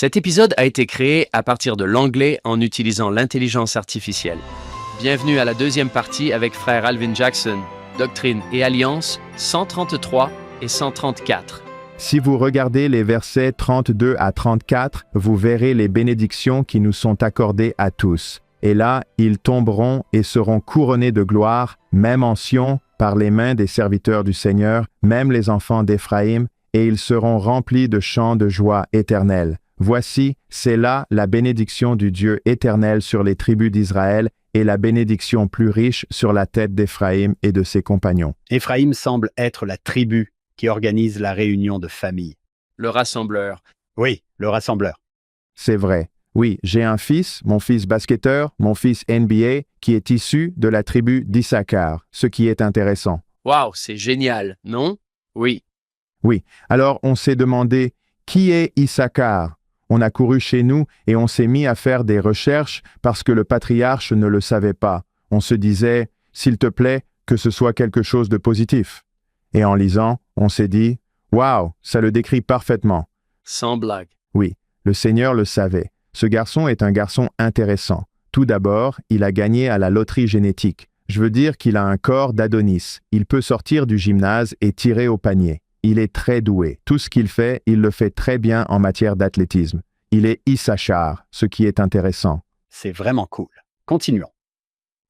Cet épisode a été créé à partir de l'anglais en utilisant l'intelligence artificielle. Bienvenue à la deuxième partie avec frère Alvin Jackson, Doctrine et Alliance 133 et 134. Si vous regardez les versets 32 à 34, vous verrez les bénédictions qui nous sont accordées à tous. Et là, ils tomberont et seront couronnés de gloire, même en Sion, par les mains des serviteurs du Seigneur, même les enfants d'Éphraïm, et ils seront remplis de chants de joie éternelle. Voici, c'est là la bénédiction du Dieu éternel sur les tribus d'Israël et la bénédiction plus riche sur la tête d'Éphraïm et de ses compagnons. Éphraïm semble être la tribu qui organise la réunion de famille. Le rassembleur. Oui, le rassembleur. C'est vrai. Oui, j'ai un fils, mon fils basketteur, mon fils NBA, qui est issu de la tribu d'Issachar, ce qui est intéressant. Waouh, c'est génial, non? Oui. Oui, alors on s'est demandé, qui est Issachar? On a couru chez nous et on s'est mis à faire des recherches parce que le patriarche ne le savait pas. On se disait, s'il te plaît, que ce soit quelque chose de positif. Et en lisant, on s'est dit, waouh, ça le décrit parfaitement. Sans blague. Oui, le Seigneur le savait. Ce garçon est un garçon intéressant. Tout d'abord, il a gagné à la loterie génétique. Je veux dire qu'il a un corps d'Adonis. Il peut sortir du gymnase et tirer au panier. Il est très doué. Tout ce qu'il fait, il le fait très bien en matière d'athlétisme. Il est Issachar, ce qui est intéressant. C'est vraiment cool. Continuons.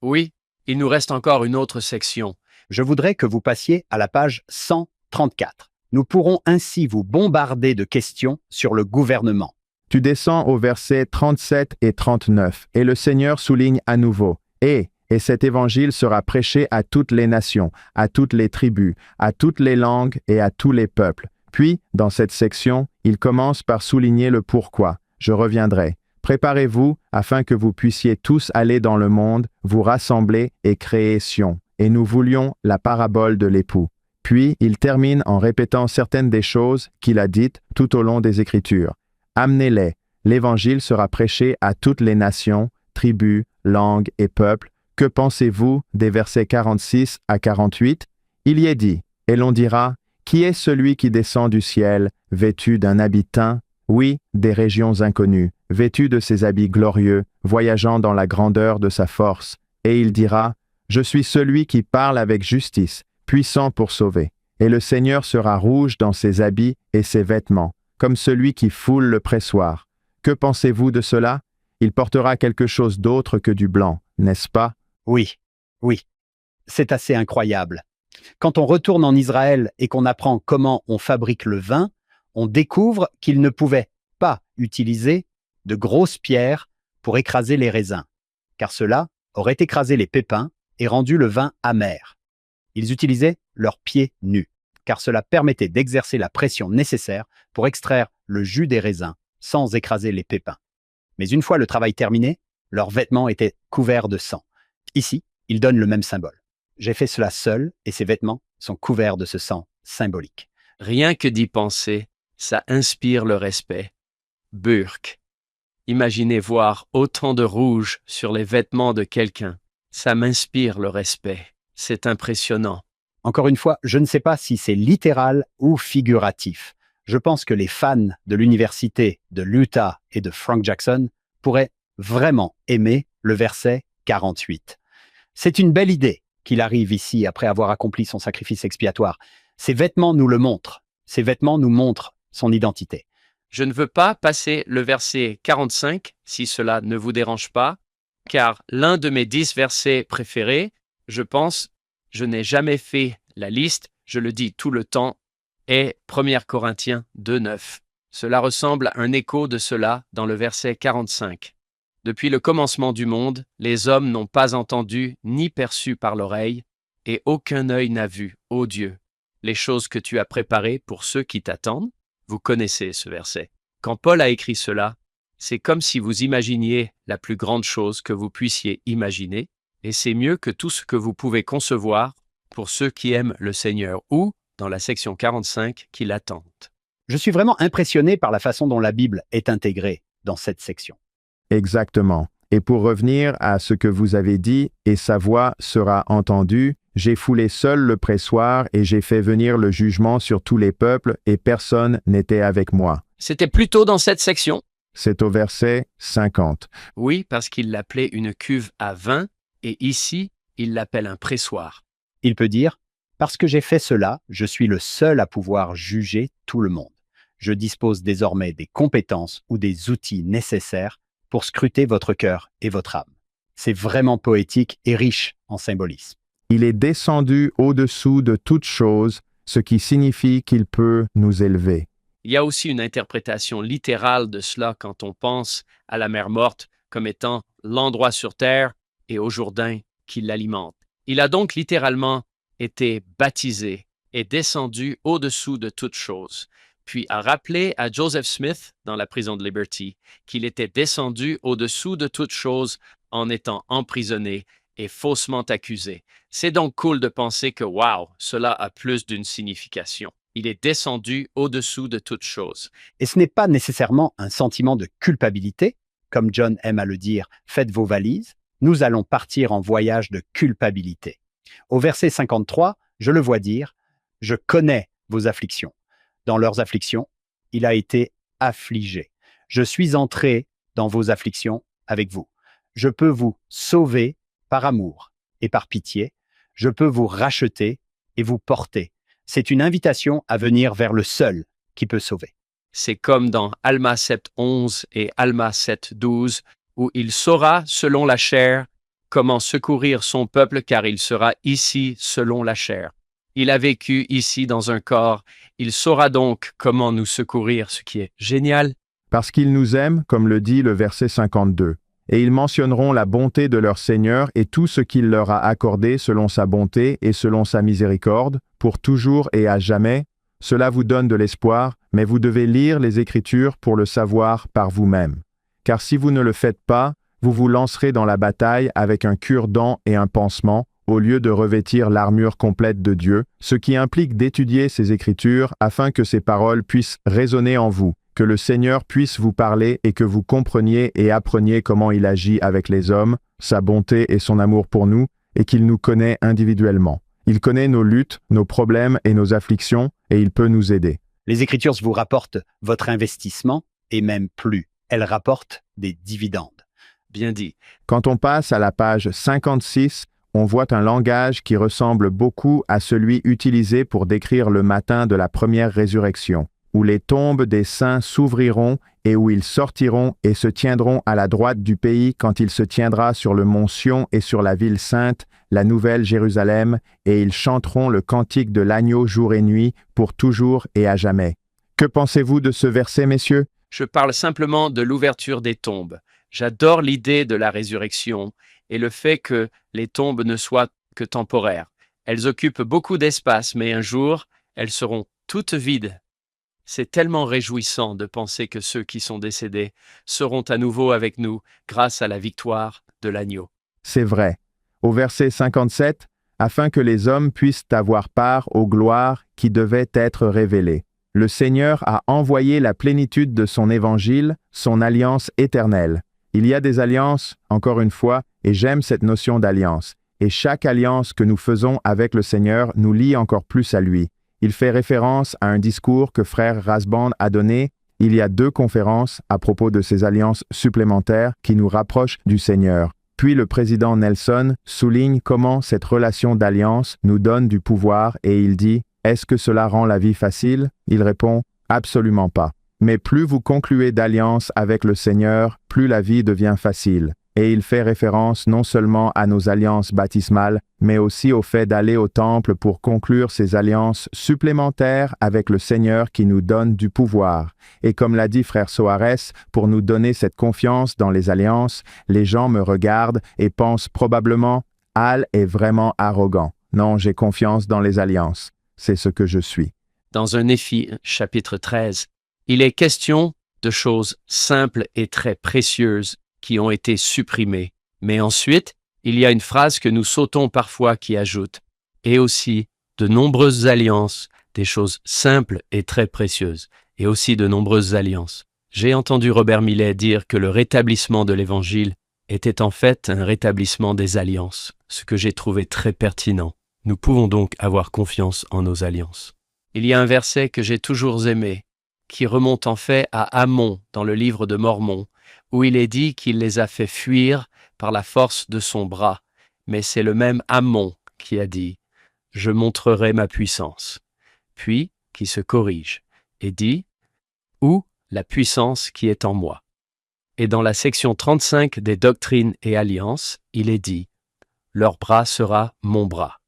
Oui, il nous reste encore une autre section. Je voudrais que vous passiez à la page 134. Nous pourrons ainsi vous bombarder de questions sur le gouvernement. Tu descends au verset 37 et 39, et le Seigneur souligne à nouveau, et cet évangile sera prêché à toutes les nations, à toutes les tribus, à toutes les langues et à tous les peuples. Puis, dans cette section, il commence par souligner le pourquoi. Je reviendrai. Préparez-vous afin que vous puissiez tous aller dans le monde, vous rassembler et créer Sion. Et nous voulions la parabole de l'époux. Puis, il termine en répétant certaines des choses qu'il a dites tout au long des Écritures. Amenez-les. L'Évangile sera prêché à toutes les nations, tribus, langues et peuples. Que pensez-vous des versets 46 à 48? Il y est dit, et l'on dira, qui est celui qui descend du ciel, vêtu d'un habit teint? Oui, des régions inconnues, vêtu de ses habits glorieux, voyageant dans la grandeur de sa force. Et il dira, je suis celui qui parle avec justice, puissant pour sauver. Et le Seigneur sera rouge dans ses habits et ses vêtements, comme celui qui foule le pressoir. Que pensez-vous de cela? Il portera quelque chose d'autre que du blanc, n'est-ce pas? Oui, c'est assez incroyable. Quand on retourne en Israël et qu'on apprend comment on fabrique le vin, on découvre qu'ils ne pouvaient pas utiliser de grosses pierres pour écraser les raisins, car cela aurait écrasé les pépins et rendu le vin amer. Ils utilisaient leurs pieds nus, car cela permettait d'exercer la pression nécessaire pour extraire le jus des raisins sans écraser les pépins. Mais une fois le travail terminé, leurs vêtements étaient couverts de sang. Ici, il donne le même symbole. J'ai fait cela seul et ces vêtements sont couverts de ce sang symbolique. Rien que d'y penser, ça inspire le respect. Burk. Imaginez voir autant de rouge sur les vêtements de quelqu'un. Ça m'inspire le respect. C'est impressionnant. Encore une fois, je ne sais pas si c'est littéral ou figuratif. Je pense que les fans de l'université de l'Utah et de Frank Jackson pourraient vraiment aimer le verset 48. C'est une belle idée qu'il arrive ici après avoir accompli son sacrifice expiatoire. Ses vêtements nous le montrent. Ses vêtements nous montrent son identité. Je ne veux pas passer le verset 45, si cela ne vous dérange pas, car l'un de mes 10 versets préférés, je pense, je n'ai jamais fait la liste, je le dis tout le temps, est 1 Corinthiens 2:9. Cela ressemble à un écho de cela dans le verset 45. Depuis le commencement du monde, les hommes n'ont pas entendu ni perçu par l'oreille, et aucun œil n'a vu, ô Dieu, les choses que tu as préparées pour ceux qui t'attendent. Vous connaissez ce verset. Quand Paul a écrit cela, c'est comme si vous imaginiez la plus grande chose que vous puissiez imaginer, et c'est mieux que tout ce que vous pouvez concevoir pour ceux qui aiment le Seigneur ou, dans la section 45, qui l'attendent. Je suis vraiment impressionné par la façon dont la Bible est intégrée dans cette section. Exactement. Et pour revenir à ce que vous avez dit, et sa voix sera entendue, j'ai foulé seul le pressoir et j'ai fait venir le jugement sur tous les peuples et personne n'était avec moi. C'était plutôt dans cette section. C'est au verset 50. Oui, parce qu'il l'appelait une cuve à vin, et ici, il l'appelle un pressoir. Il peut dire « Parce que j'ai fait cela, je suis le seul à pouvoir juger tout le monde. Je dispose désormais des compétences ou des outils nécessaires pour scruter votre cœur et votre âme. » C'est vraiment poétique et riche en symbolisme. Il est descendu au-dessous de toute chose, ce qui signifie qu'il peut nous élever. Il y a aussi une interprétation littérale de cela quand on pense à la mer morte comme étant l'endroit sur terre et au Jourdain qui l'alimente. Il a donc littéralement été baptisé et descendu au-dessous de toute chose, puis a rappelé à Joseph Smith dans la prison de Liberty qu'il était descendu au-dessous de toute chose en étant emprisonné et faussement accusé. C'est donc cool de penser que, wow, cela a plus d'une signification. Il est descendu au-dessous de toute chose. Et ce n'est pas nécessairement un sentiment de culpabilité, comme John aime à le dire, faites vos valises, nous allons partir en voyage de culpabilité. Au verset 53, je le vois dire, je connais vos afflictions. Dans leurs afflictions, il a été affligé. Je suis entré dans vos afflictions avec vous. Je peux vous sauver par amour et par pitié. Je peux vous racheter et vous porter. C'est une invitation à venir vers le seul qui peut sauver. C'est comme dans Alma 7.11 et Alma 7.12, où il saura, selon la chair, comment secourir son peuple, car il sera ici selon la chair. Il a vécu ici dans un corps, il saura donc comment nous secourir, ce qui est génial. Parce qu'il nous aime, comme le dit le verset 52. Et ils mentionneront la bonté de leur Seigneur et tout ce qu'il leur a accordé selon sa bonté et selon sa miséricorde, pour toujours et à jamais. Cela vous donne de l'espoir, mais vous devez lire les Écritures pour le savoir par vous-même. Car si vous ne le faites pas, vous vous lancerez dans la bataille avec un cure-dent et un pansement, au lieu de revêtir l'armure complète de Dieu, ce qui implique d'étudier ces Écritures afin que ces paroles puissent résonner en vous, que le Seigneur puisse vous parler et que vous compreniez et appreniez comment il agit avec les hommes, sa bonté et son amour pour nous, et qu'il nous connaît individuellement. Il connaît nos luttes, nos problèmes et nos afflictions, et il peut nous aider. Les Écritures vous rapportent votre investissement, et même plus. Elles rapportent des dividendes. Bien dit. Quand on passe à la page 56, on voit un langage qui ressemble beaucoup à celui utilisé pour décrire le matin de la première résurrection, où les tombes des saints s'ouvriront et où ils sortiront et se tiendront à la droite du pays quand il se tiendra sur le mont Sion et sur la ville sainte, la nouvelle Jérusalem, et ils chanteront le cantique de l'agneau jour et nuit pour toujours et à jamais. Que pensez-vous de ce verset, messieurs? Je parle simplement de l'ouverture des tombes. J'adore l'idée de la résurrection et le fait que les tombes ne soient que temporaires. Elles occupent beaucoup d'espace, mais un jour, elles seront toutes vides. C'est tellement réjouissant de penser que ceux qui sont décédés seront à nouveau avec nous grâce à la victoire de l'agneau. C'est vrai. Au verset 57, afin que les hommes puissent avoir part aux gloires qui devaient être révélées. Le Seigneur a envoyé la plénitude de son évangile, son alliance éternelle. Il y a des alliances, encore une fois, et j'aime cette notion d'alliance. Et chaque alliance que nous faisons avec le Seigneur nous lie encore plus à lui. Il fait référence à un discours que frère Rasband a donné. Il y a 2 conférences à propos de ces alliances supplémentaires qui nous rapprochent du Seigneur. Puis le président Nelson souligne comment cette relation d'alliance nous donne du pouvoir et il dit « Est-ce que cela rend la vie facile ?» Il répond « Absolument pas. Mais plus vous concluez d'alliance avec le Seigneur, plus la vie devient facile. » Et il fait référence non seulement à nos alliances baptismales, mais aussi au fait d'aller au temple pour conclure ces alliances supplémentaires avec le Seigneur qui nous donne du pouvoir. Et comme l'a dit frère Soares, pour nous donner cette confiance dans les alliances, les gens me regardent et pensent probablement « Al est vraiment arrogant. Non, j'ai confiance dans les alliances. C'est ce que je suis. » Dans un Néphi, chapitre 13, il est question de choses simples et très précieuses qui ont été supprimés. Mais ensuite, il y a une phrase que nous sautons parfois qui ajoute « et aussi de nombreuses alliances, des choses simples et très précieuses, et aussi de nombreuses alliances. » J'ai entendu Robert Millet dire que le rétablissement de l'Évangile était en fait un rétablissement des alliances, ce que j'ai trouvé très pertinent. Nous pouvons donc avoir confiance en nos alliances. Il y a un verset que j'ai toujours aimé, qui remonte en fait à Ammon dans le livre de Mormon, où il est dit qu'il les a fait fuir par la force de son bras. Mais c'est le même Ammon qui a dit « Je montrerai ma puissance », puis qui se corrige et dit « Ou la puissance qui est en moi ». Et dans la section 35 des Doctrines et Alliances, il est dit « Leur bras sera mon bras ».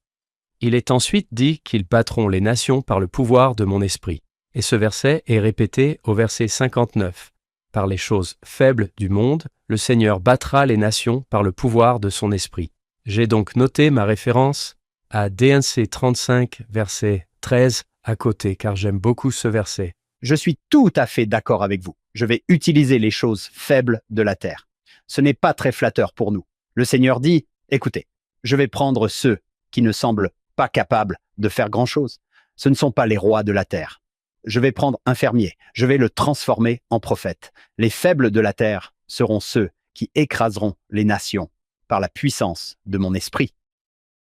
Il est ensuite dit qu'ils battront les nations par le pouvoir de mon esprit. Et ce verset est répété au verset 59. Par les choses faibles du monde, le Seigneur battra les nations par le pouvoir de son esprit. J'ai donc noté ma référence à D1C 35, verset 13 à côté, car j'aime beaucoup ce verset. Je suis tout à fait d'accord avec vous. Je vais utiliser les choses faibles de la terre. Ce n'est pas très flatteur pour nous. Le Seigneur dit, écoutez, je vais prendre ceux qui ne semblent pas capables de faire grand-chose. Ce ne sont pas les rois de la terre. Je vais prendre un fermier, je vais le transformer en prophète. Les faibles de la terre seront ceux qui écraseront les nations par la puissance de mon esprit.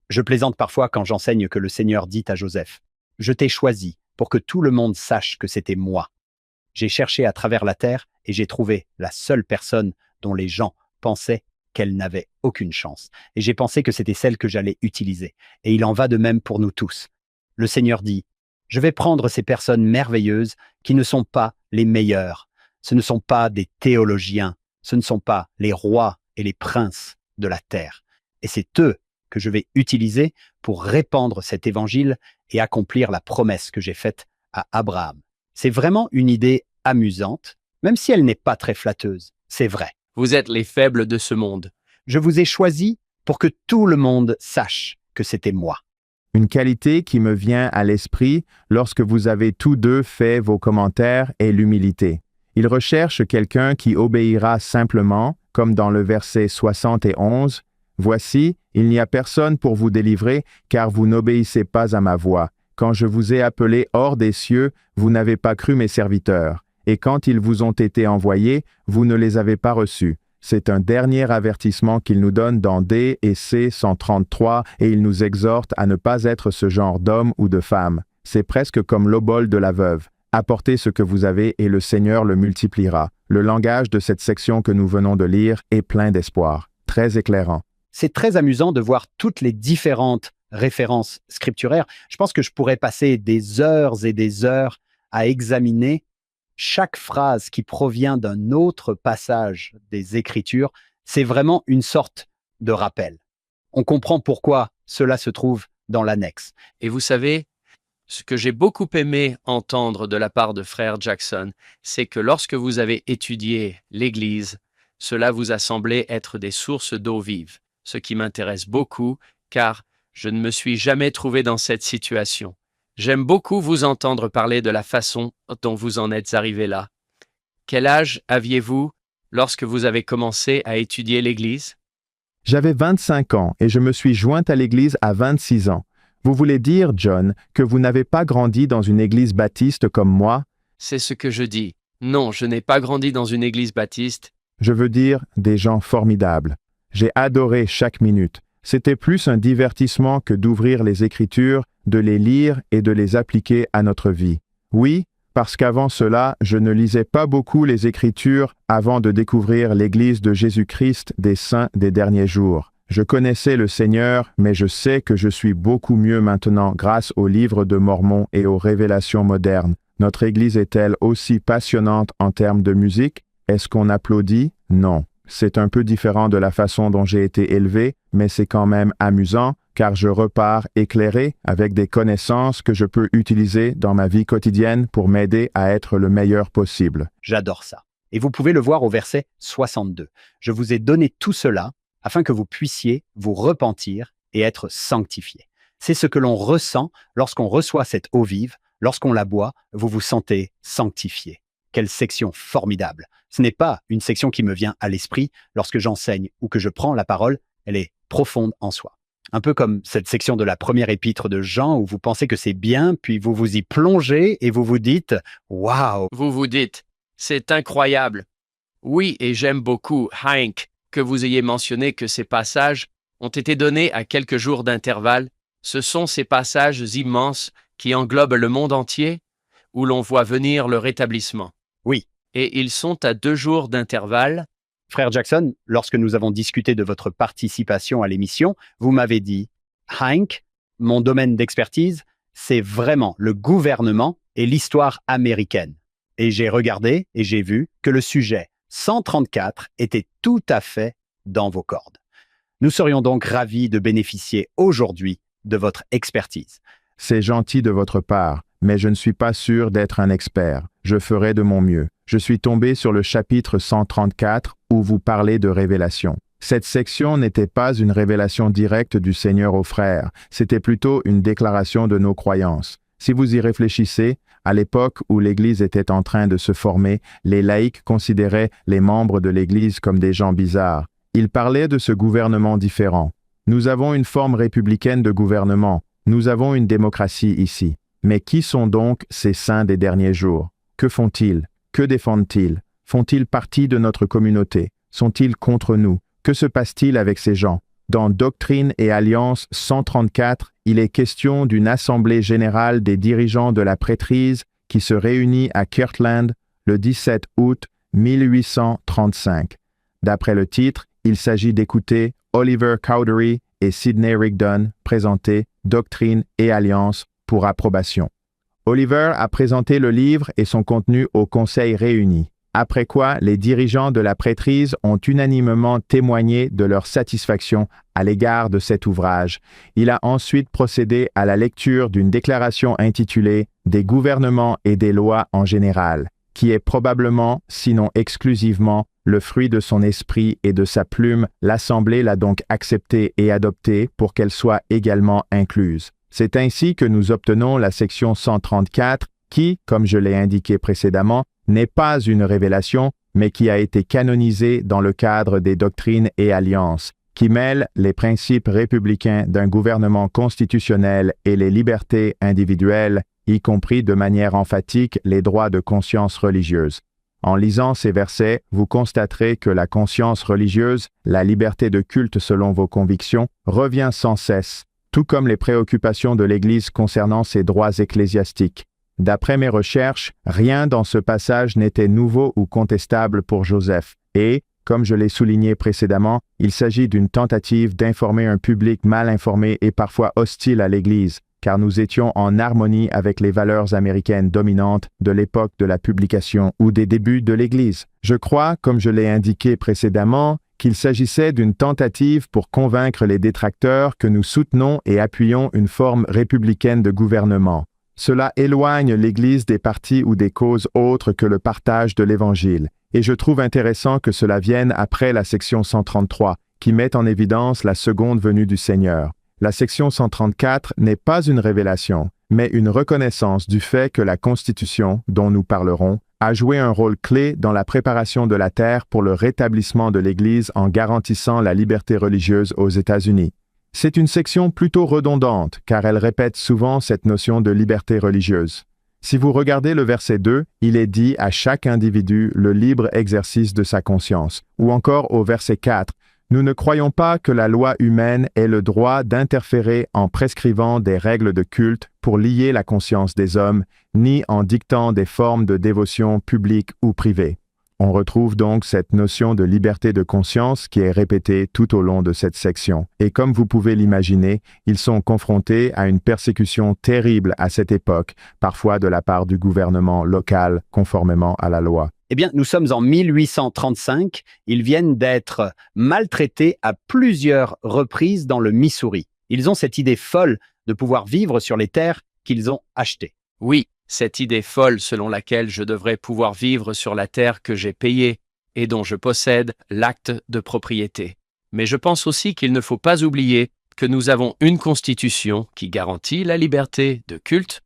Je plaisante parfois quand j'enseigne que le Seigneur dit à Joseph, « Je t'ai choisi pour que tout le monde sache que c'était moi. » J'ai cherché à travers la terre et j'ai trouvé la seule personne dont les gens pensaient qu'elle n'avait aucune chance. Et j'ai pensé que c'était celle que j'allais utiliser. Et il en va de même pour nous tous. Le Seigneur dit, « Je vais prendre ces personnes merveilleuses qui ne sont pas les meilleures. Ce ne sont pas des théologiens. Ce ne sont pas les rois et les princes de la terre. Et c'est eux que je vais utiliser pour répandre cet évangile et accomplir la promesse que j'ai faite à Abraham. » C'est vraiment une idée amusante, même si elle n'est pas très flatteuse. C'est vrai. Vous êtes les faibles de ce monde. Je vous ai choisi pour que tout le monde sache que c'était moi. Une qualité qui me vient à l'esprit lorsque vous avez tous deux fait vos commentaires est l'humilité. Il recherche quelqu'un qui obéira simplement, comme dans le verset 71, « Voici, il n'y a personne pour vous délivrer, car vous n'obéissez pas à ma voix. Quand je vous ai appelé hors des cieux, vous n'avez pas cru mes serviteurs. Et quand ils vous ont été envoyés, vous ne les avez pas reçus. » C'est un dernier avertissement qu'il nous donne dans D et C 133 et il nous exhorte à ne pas être ce genre d'homme ou de femme. C'est presque comme l'obole de la veuve. Apportez ce que vous avez et le Seigneur le multipliera. Le langage de cette section que nous venons de lire est plein d'espoir, très éclairant. C'est très amusant de voir toutes les différentes références scripturaires. Je pense que je pourrais passer des heures et des heures à examiner chaque phrase qui provient d'un autre passage des Écritures. C'est vraiment une sorte de rappel. On comprend pourquoi cela se trouve dans l'annexe. Et vous savez, ce que j'ai beaucoup aimé entendre de la part de frère Jackson, c'est que lorsque vous avez étudié l'Église, cela vous a semblé être des sources d'eau vive, ce qui m'intéresse beaucoup, car je ne me suis jamais trouvé dans cette situation. J'aime beaucoup vous entendre parler de la façon dont vous en êtes arrivé là. Quel âge aviez-vous lorsque vous avez commencé à étudier l'Église? J'avais 25 ans et je me suis joint à l'Église à 26 ans. Vous voulez dire, John, que vous n'avez pas grandi dans une Église baptiste comme moi? C'est ce que je dis. Non, je n'ai pas grandi dans une Église baptiste. Je veux dire des gens formidables. J'ai adoré chaque minute. C'était plus un divertissement que d'ouvrir les Écritures, de les lire et de les appliquer à notre vie. Oui, parce qu'avant cela, je ne lisais pas beaucoup les Écritures avant de découvrir l'Église de Jésus-Christ des saints des derniers jours. Je connaissais le Seigneur, mais je sais que je suis beaucoup mieux maintenant grâce au livre de Mormon et aux révélations modernes. Notre Église est-elle aussi passionnante en termes de musique? Est-ce qu'on applaudit? Non. C'est un peu différent de la façon dont j'ai été élevé, mais c'est quand même amusant, car je repars éclairé avec des connaissances que je peux utiliser dans ma vie quotidienne pour m'aider à être le meilleur possible. J'adore ça. Et vous pouvez le voir au verset 62. Je vous ai donné tout cela afin que vous puissiez vous repentir et être sanctifiés. C'est ce que l'on ressent lorsqu'on reçoit cette eau vive, lorsqu'on la boit, vous vous sentez sanctifié. Quelle section formidable! Ce n'est pas une section qui me vient à l'esprit lorsque j'enseigne ou que je prends la parole, elle est profonde en soi. Un peu comme cette section de la première épître de Jean où vous pensez que c'est bien, puis vous vous y plongez et vous vous dites « Waouh !» Vous vous dites, c'est incroyable. Oui, et j'aime beaucoup, Hank, que vous ayez mentionné que ces passages ont été donnés à quelques jours d'intervalle. Ce sont ces passages immenses qui englobent le monde entier. où l'on voit venir le rétablissement. Oui. Et ils sont à 2 jours d'intervalle. Frère Jackson, lorsque nous avons discuté de votre participation à l'émission, vous m'avez dit « Hank, mon domaine d'expertise, c'est vraiment le gouvernement et l'histoire américaine. » Et j'ai regardé et j'ai vu que le sujet 134 était tout à fait dans vos cordes. Nous serions donc ravis de bénéficier aujourd'hui de votre expertise. C'est gentil de votre part, mais je ne suis pas sûr d'être un expert. Je ferai de mon mieux. Je suis tombé sur le chapitre 134 où vous parlez de révélation. Cette section n'était pas une révélation directe du Seigneur aux frères, c'était plutôt une déclaration de nos croyances. Si vous y réfléchissez, à l'époque où l'Église était en train de se former, les laïcs considéraient les membres de l'Église comme des gens bizarres. Ils parlaient de ce gouvernement différent. Nous avons une forme républicaine de gouvernement. Nous avons une démocratie ici. Mais qui sont donc ces saints des derniers jours? Que font-ils? Que défendent-ils? Font-ils partie de notre communauté? Sont-ils contre nous? Que se passe-t-il avec ces gens? Dans Doctrine et Alliance 134, il est question d'une assemblée générale des dirigeants de la prêtrise qui se réunit à Kirtland le 17 août 1835. D'après le titre, il s'agit d'écouter Oliver Cowdery et Sidney Rigdon présenter Doctrine et Alliance pour approbation. Oliver a présenté le livre et son contenu au Conseil réuni, après quoi les dirigeants de la prêtrise ont unanimement témoigné de leur satisfaction à l'égard de cet ouvrage. Il a ensuite procédé à la lecture d'une déclaration intitulée « Des gouvernements et des lois en général », qui est probablement, sinon exclusivement, le fruit de son esprit et de sa plume. L'Assemblée l'a donc acceptée et adoptée pour qu'elle soit également incluse. C'est ainsi que nous obtenons la section 134 qui, comme je l'ai indiqué précédemment, n'est pas une révélation, mais qui a été canonisée dans le cadre des doctrines et alliances, qui mêlent les principes républicains d'un gouvernement constitutionnel et les libertés individuelles, y compris de manière emphatique les droits de conscience religieuse. En lisant ces versets, vous constaterez que la conscience religieuse, la liberté de culte selon vos convictions, revient sans cesse, tout comme les préoccupations de l'Église concernant ses droits ecclésiastiques. D'après mes recherches, rien dans ce passage n'était nouveau ou contestable pour Joseph, et, comme je l'ai souligné précédemment, il s'agit d'une tentative d'informer un public mal informé et parfois hostile à l'Église, car nous étions en harmonie avec les valeurs américaines dominantes de l'époque de la publication ou des débuts de l'Église. Je crois, comme je l'ai indiqué précédemment, qu'il s'agissait d'une tentative pour convaincre les détracteurs que nous soutenons et appuyons une forme républicaine de gouvernement. Cela éloigne l'Église des partis ou des causes autres que le partage de l'Évangile, et je trouve intéressant que cela vienne après la section 133, qui met en évidence la seconde venue du Seigneur. La section 134 n'est pas une révélation, mais une reconnaissance du fait que la Constitution, dont nous parlerons, a joué un rôle clé dans la préparation de la terre pour le rétablissement de l'Église en garantissant la liberté religieuse aux États-Unis. C'est une section plutôt redondante, car elle répète souvent cette notion de liberté religieuse. Si vous regardez le verset 2, il est dit à chaque individu le libre exercice de sa conscience. Ou encore au verset 4, nous ne croyons pas que la loi humaine ait le droit d'interférer en prescrivant des règles de culte pour lier la conscience des hommes, ni en dictant des formes de dévotion publiques ou privées. On retrouve donc cette notion de liberté de conscience qui est répétée tout au long de cette section. Et comme vous pouvez l'imaginer, ils sont confrontés à une persécution terrible à cette époque, parfois de la part du gouvernement local, conformément à la loi. Eh bien, nous sommes en 1835. Ils viennent d'être maltraités à plusieurs reprises dans le Missouri. Ils ont cette idée folle de pouvoir vivre sur les terres qu'ils ont achetées. Oui, cette idée folle selon laquelle je devrais pouvoir vivre sur la terre que j'ai payée et dont je possède l'acte de propriété. Mais je pense aussi qu'il ne faut pas oublier que nous avons une constitution qui garantit la liberté de culte.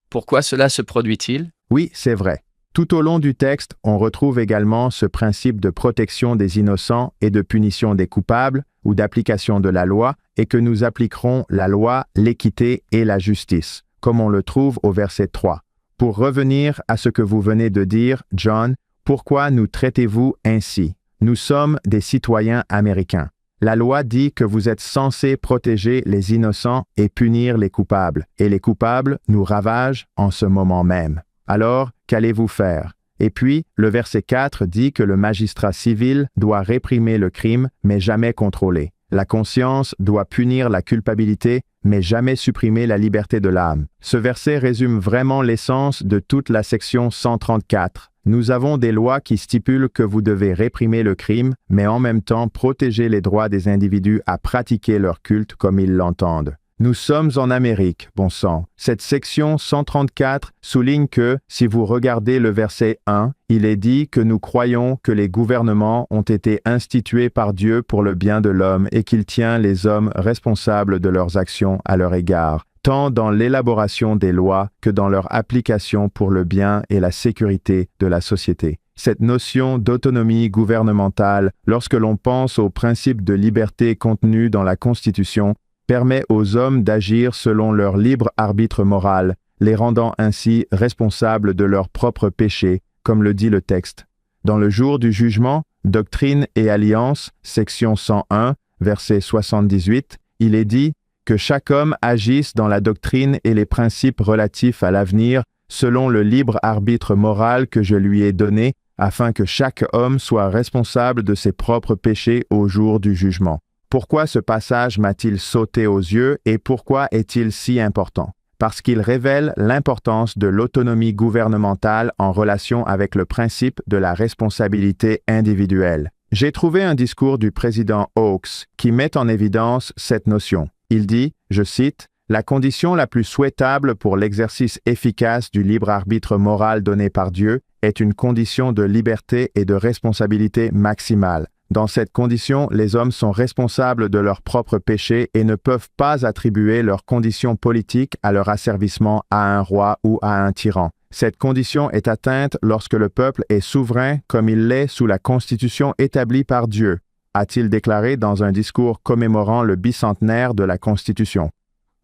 Pourquoi cela se produit-il? Oui, c'est vrai. Tout au long du texte, on retrouve également ce principe de protection des innocents et de punition des coupables, ou d'application de la loi, et que nous appliquerons la loi, l'équité et la justice, comme on le trouve au verset 3. Pour revenir à ce que vous venez de dire, John, pourquoi nous traitez-vous ainsi? Nous sommes des citoyens américains. La loi dit que vous êtes censés protéger les innocents et punir les coupables, et les coupables nous ravagent en ce moment même. Alors, qu'allez-vous faire? Et puis, le verset 4 dit que le magistrat civil doit réprimer le crime, mais jamais contrôler. La conscience doit punir la culpabilité, mais jamais supprimer la liberté de l'âme. Ce verset résume vraiment l'essence de toute la section 134. Nous avons des lois qui stipulent que vous devez réprimer le crime, mais en même temps protéger les droits des individus à pratiquer leur culte comme ils l'entendent. Nous sommes en Amérique, bon sang. Cette section 134 souligne que, si vous regardez le verset 1, il est dit que nous croyons que les gouvernements ont été institués par Dieu pour le bien de l'homme et qu'il tient les hommes responsables de leurs actions à leur égard, tant dans l'élaboration des lois que dans leur application pour le bien et la sécurité de la société. Cette notion d'autonomie gouvernementale, lorsque l'on pense aux principes de liberté contenus dans la Constitution, permet aux hommes d'agir selon leur libre arbitre moral, les rendant ainsi responsables de leurs propres péchés, comme le dit le texte. Dans le jour du jugement, Doctrine et Alliance, section 101, verset 78, il est dit que chaque homme agisse dans la doctrine et les principes relatifs à l'avenir selon le libre arbitre moral que je lui ai donné, afin que chaque homme soit responsable de ses propres péchés au jour du jugement. Pourquoi ce passage m'a-t-il sauté aux yeux et pourquoi est-il si important? Parce qu'il révèle l'importance de l'autonomie gouvernementale en relation avec le principe de la responsabilité individuelle. J'ai trouvé un discours du président Oaks qui met en évidence cette notion. Il dit, je cite, « La condition la plus souhaitable pour l'exercice efficace du libre arbitre moral donné par Dieu est une condition de liberté et de responsabilité maximale. Dans cette condition, les hommes sont responsables de leurs propres péchés et ne peuvent pas attribuer leurs conditions politiques à leur asservissement à un roi ou à un tyran. Cette condition est atteinte lorsque le peuple est souverain comme il l'est sous la Constitution établie par Dieu, a-t-il déclaré dans un discours commémorant le bicentenaire de la Constitution.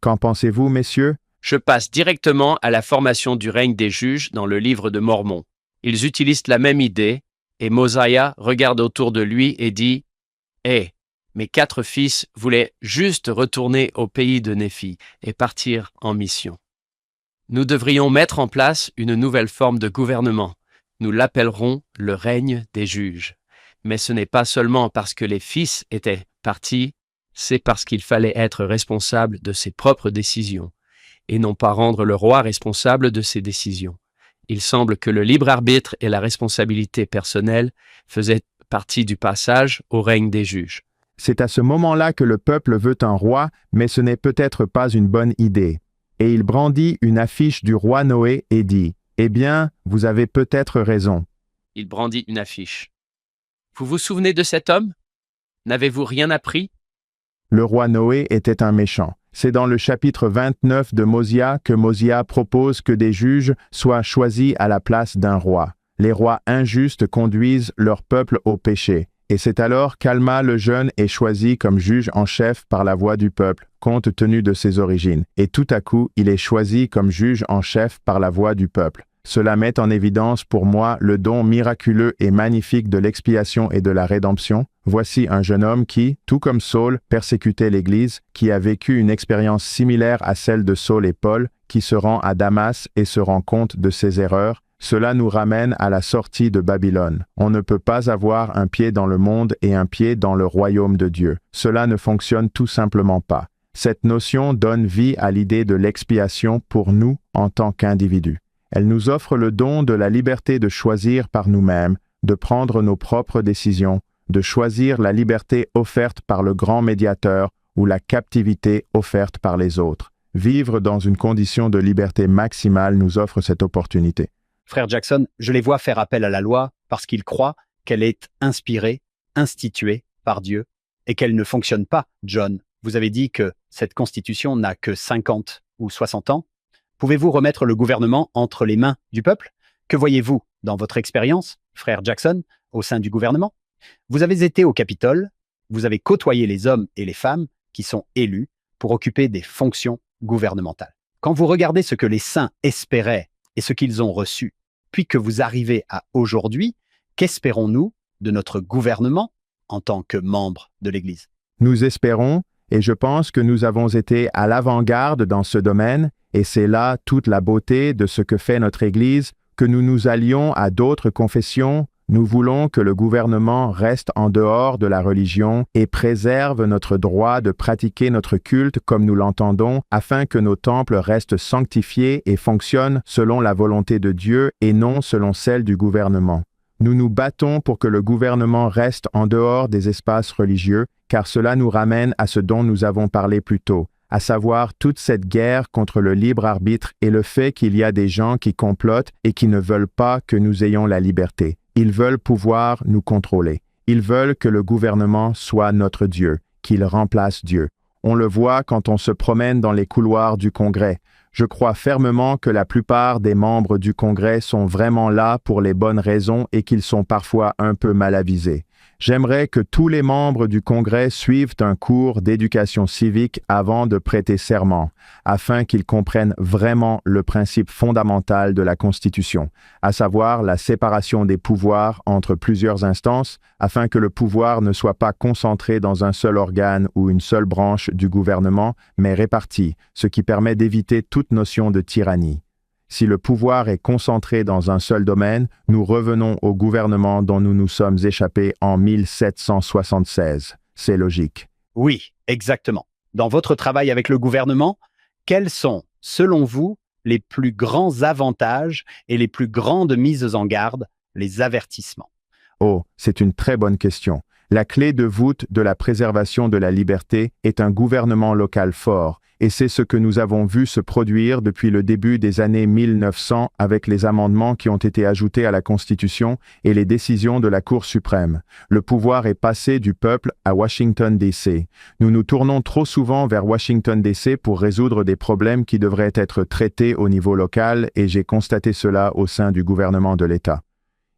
Qu'en pensez-vous, messieurs? Je passe directement à la formation du règne des juges dans le livre de Mormon. Ils utilisent la même idée, et Mosiah regarde autour de lui et dit « Hé, mes 4 fils voulaient juste retourner au pays de Néphi et partir en mission. Nous devrions mettre en place une nouvelle forme de gouvernement. Nous l'appellerons le règne des juges. Mais ce n'est pas seulement parce que les fils étaient partis, c'est parce qu'il fallait être responsable de ses propres décisions, et non pas rendre le roi responsable de ses décisions. Il semble que le libre arbitre et la responsabilité personnelle faisaient partie du passage au règne des juges. C'est à ce moment-là que le peuple veut un roi, mais ce n'est peut-être pas une bonne idée. Et il brandit une affiche du roi Noé et dit « Eh bien, vous avez peut-être raison. » Il brandit une affiche. Vous vous souvenez de cet homme? N'avez-vous rien appris? Le roi Noé était un méchant. C'est dans le chapitre 29 de Mosiah que Mosiah propose que des juges soient choisis à la place d'un roi. Les rois injustes conduisent leur peuple au péché. Et c'est alors qu'Alma le jeune est choisi comme juge en chef par la voix du peuple, compte tenu de ses origines. Et tout à coup, il est choisi comme juge en chef par la voix du peuple. Cela met en évidence pour moi le don miraculeux et magnifique de l'expiation et de la rédemption. Voici un jeune homme qui, tout comme Saul, persécutait l'Église, qui a vécu une expérience similaire à celle de Saul et Paul, qui se rend à Damas et se rend compte de ses erreurs. Cela nous ramène à la sortie de Babylone. On ne peut pas avoir un pied dans le monde et un pied dans le royaume de Dieu. Cela ne fonctionne tout simplement pas. Cette notion donne vie à l'idée de l'expiation pour nous en tant qu'individus. Elle nous offre le don de la liberté de choisir par nous-mêmes, de prendre nos propres décisions, de choisir la liberté offerte par le grand médiateur ou la captivité offerte par les autres. Vivre dans une condition de liberté maximale nous offre cette opportunité. Frère Jackson, je les vois faire appel à la loi parce qu'ils croient qu'elle est inspirée, instituée par Dieu et qu'elle ne fonctionne pas. John, vous avez dit que cette constitution n'a que 50 ou 60 ans. Pouvez-vous remettre le gouvernement entre les mains du peuple? Que voyez-vous dans votre expérience, frère Jackson, au sein du gouvernement? Vous avez été au Capitole, vous avez côtoyé les hommes et les femmes qui sont élus pour occuper des fonctions gouvernementales. Quand vous regardez ce que les saints espéraient et ce qu'ils ont reçu, puis que vous arrivez à aujourd'hui, qu'espérons-nous de notre gouvernement en tant que membres de l'Église? Nous espérons, et je pense que nous avons été à l'avant-garde dans ce domaine, Et c'est là toute la beauté de ce que fait notre Église, que nous nous allions à d'autres confessions. Nous voulons que le gouvernement reste en dehors de la religion et préserve notre droit de pratiquer notre culte comme nous l'entendons, afin que nos temples restent sanctifiés et fonctionnent selon la volonté de Dieu et non selon celle du gouvernement. Nous nous battons pour que le gouvernement reste en dehors des espaces religieux, car cela nous ramène à ce dont nous avons parlé plus tôt, à savoir toute cette guerre contre le libre arbitre et le fait qu'il y a des gens qui complotent et qui ne veulent pas que nous ayons la liberté. Ils veulent pouvoir nous contrôler. Ils veulent que le gouvernement soit notre Dieu, qu'il remplace Dieu. On le voit quand on se promène dans les couloirs du Congrès. Je crois fermement que la plupart des membres du Congrès sont vraiment là pour les bonnes raisons et qu'ils sont parfois un peu mal avisés. J'aimerais que tous les membres du Congrès suivent un cours d'éducation civique avant de prêter serment, afin qu'ils comprennent vraiment le principe fondamental de la Constitution, à savoir la séparation des pouvoirs entre plusieurs instances, afin que le pouvoir ne soit pas concentré dans un seul organe ou une seule branche du gouvernement, mais réparti, ce qui permet d'éviter toute notion de tyrannie. Si le pouvoir est concentré dans un seul domaine, nous revenons au gouvernement dont nous nous sommes échappés en 1776. C'est logique. Oui, exactement. Dans votre travail avec le gouvernement, quels sont, selon vous, les plus grands avantages et les plus grandes mises en garde, les avertissements? Oh, c'est une très bonne question. La clé de voûte de la préservation de la liberté est un gouvernement local fort, et c'est ce que nous avons vu se produire depuis le début des années 1900 avec les amendements qui ont été ajoutés à la Constitution et les décisions de la Cour suprême. Le pouvoir est passé du peuple à Washington, D.C. Nous nous tournons trop souvent vers Washington, D.C. pour résoudre des problèmes qui devraient être traités au niveau local, et j'ai constaté cela au sein du gouvernement de l'État.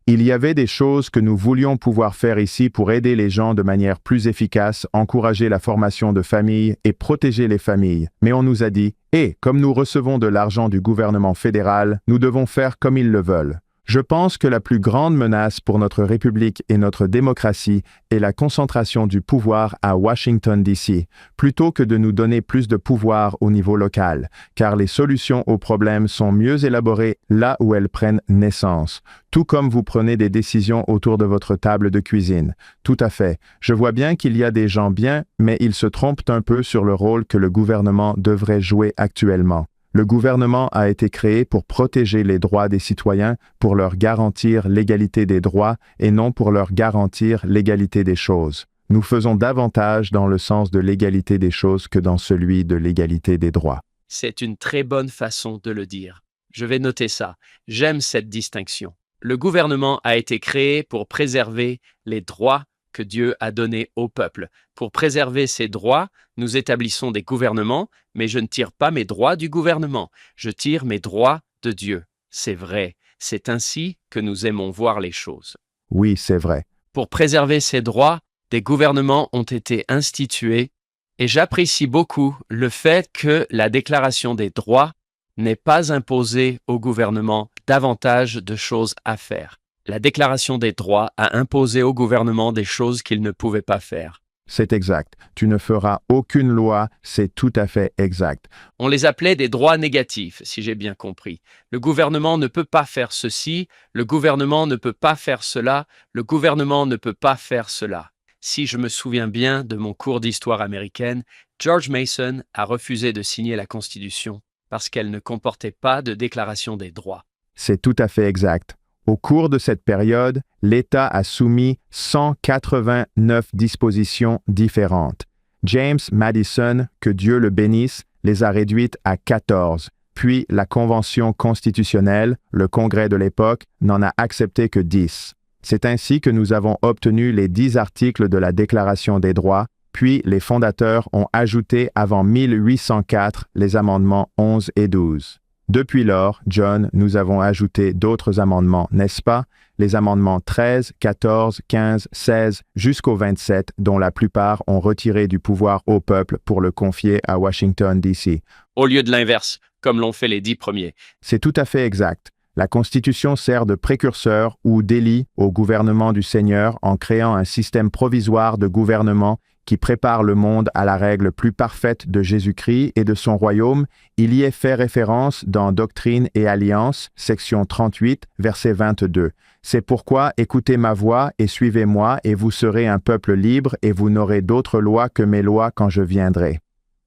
Il y avait des choses que nous voulions pouvoir faire ici pour aider les gens de manière plus efficace, encourager la formation de familles et protéger les familles. Mais on nous a dit, comme nous recevons de l'argent du gouvernement fédéral, nous devons faire comme ils le veulent. Je pense que la plus grande menace pour notre République et notre démocratie est la concentration du pouvoir à Washington, D.C., plutôt que de nous donner plus de pouvoir au niveau local, car les solutions aux problèmes sont mieux élaborées là où elles prennent naissance, tout comme vous prenez des décisions autour de votre table de cuisine. Tout à fait. Je vois bien qu'il y a des gens bien, mais ils se trompent un peu sur le rôle que le gouvernement devrait jouer actuellement. Le gouvernement a été créé pour protéger les droits des citoyens, pour leur garantir l'égalité des droits et non pour leur garantir l'égalité des choses. Nous faisons davantage dans le sens de l'égalité des choses que dans celui de l'égalité des droits. C'est une très bonne façon de le dire. Je vais noter ça. J'aime cette distinction. Le gouvernement a été créé pour préserver les droits que Dieu a donnés au peuple. Pour préserver ces droits, nous établissons des gouvernements, mais je ne tire pas mes droits du gouvernement, je tire mes droits de Dieu. C'est vrai, c'est ainsi que nous aimons voir les choses. Oui, c'est vrai. Pour préserver ces droits, des gouvernements ont été institués, et j'apprécie beaucoup le fait que la Déclaration des droits n'ait pas imposé au gouvernement davantage de choses à faire. La Déclaration des droits a imposé au gouvernement des choses qu'il ne pouvait pas faire. C'est exact. Tu ne feras aucune loi, c'est tout à fait exact. On les appelait des droits négatifs, si j'ai bien compris. Le gouvernement ne peut pas faire ceci, le gouvernement ne peut pas faire cela, le gouvernement ne peut pas faire cela. Si je me souviens bien de mon cours d'histoire américaine, George Mason a refusé de signer la Constitution parce qu'elle ne comportait pas de déclaration des droits. C'est tout à fait exact. Au cours de cette période, l'État a soumis 189 dispositions différentes. James Madison, que Dieu le bénisse, les a réduites à 14. Puis la Convention constitutionnelle, le Congrès de l'époque, n'en a accepté que 10. C'est ainsi que nous avons obtenu les 10 articles de la Déclaration des droits, puis les fondateurs ont ajouté avant 1804 les amendements 11 et 12. Depuis lors, John, nous avons ajouté d'autres amendements, n'est-ce pas? Les amendements 13, 14, 15, 16, jusqu'au 27, dont la plupart ont retiré du pouvoir au peuple pour le confier à Washington, D.C. Au lieu de l'inverse, comme l'ont fait les 10 premiers. C'est tout à fait exact. La Constitution sert de précurseur ou d'élit au gouvernement du Seigneur en créant un système provisoire de gouvernement qui prépare le monde à la règle plus parfaite de Jésus-Christ et de son royaume, il y est fait référence dans Doctrine et Alliance, section 38, verset 22. C'est pourquoi écoutez ma voix et suivez-moi, et vous serez un peuple libre, et vous n'aurez d'autre loi que mes lois quand je viendrai.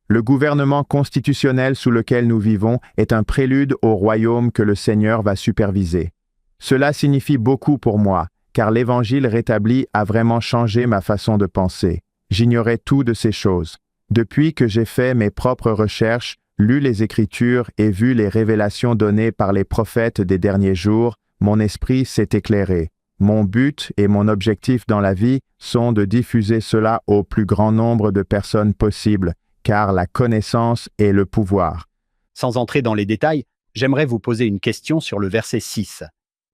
Le gouvernement constitutionnel sous lequel nous vivons est un prélude au royaume que le Seigneur va superviser. Cela signifie beaucoup pour moi, car l'Évangile rétabli a vraiment changé ma façon de penser. J'ignorais tout de ces choses. Depuis que j'ai fait mes propres recherches, lu les Écritures et vu les révélations données par les prophètes des derniers jours, mon esprit s'est éclairé. Mon but et mon objectif dans la vie sont de diffuser cela au plus grand nombre de personnes possible, car la connaissance est le pouvoir. Sans entrer dans les détails, j'aimerais vous poser une question sur le verset 6.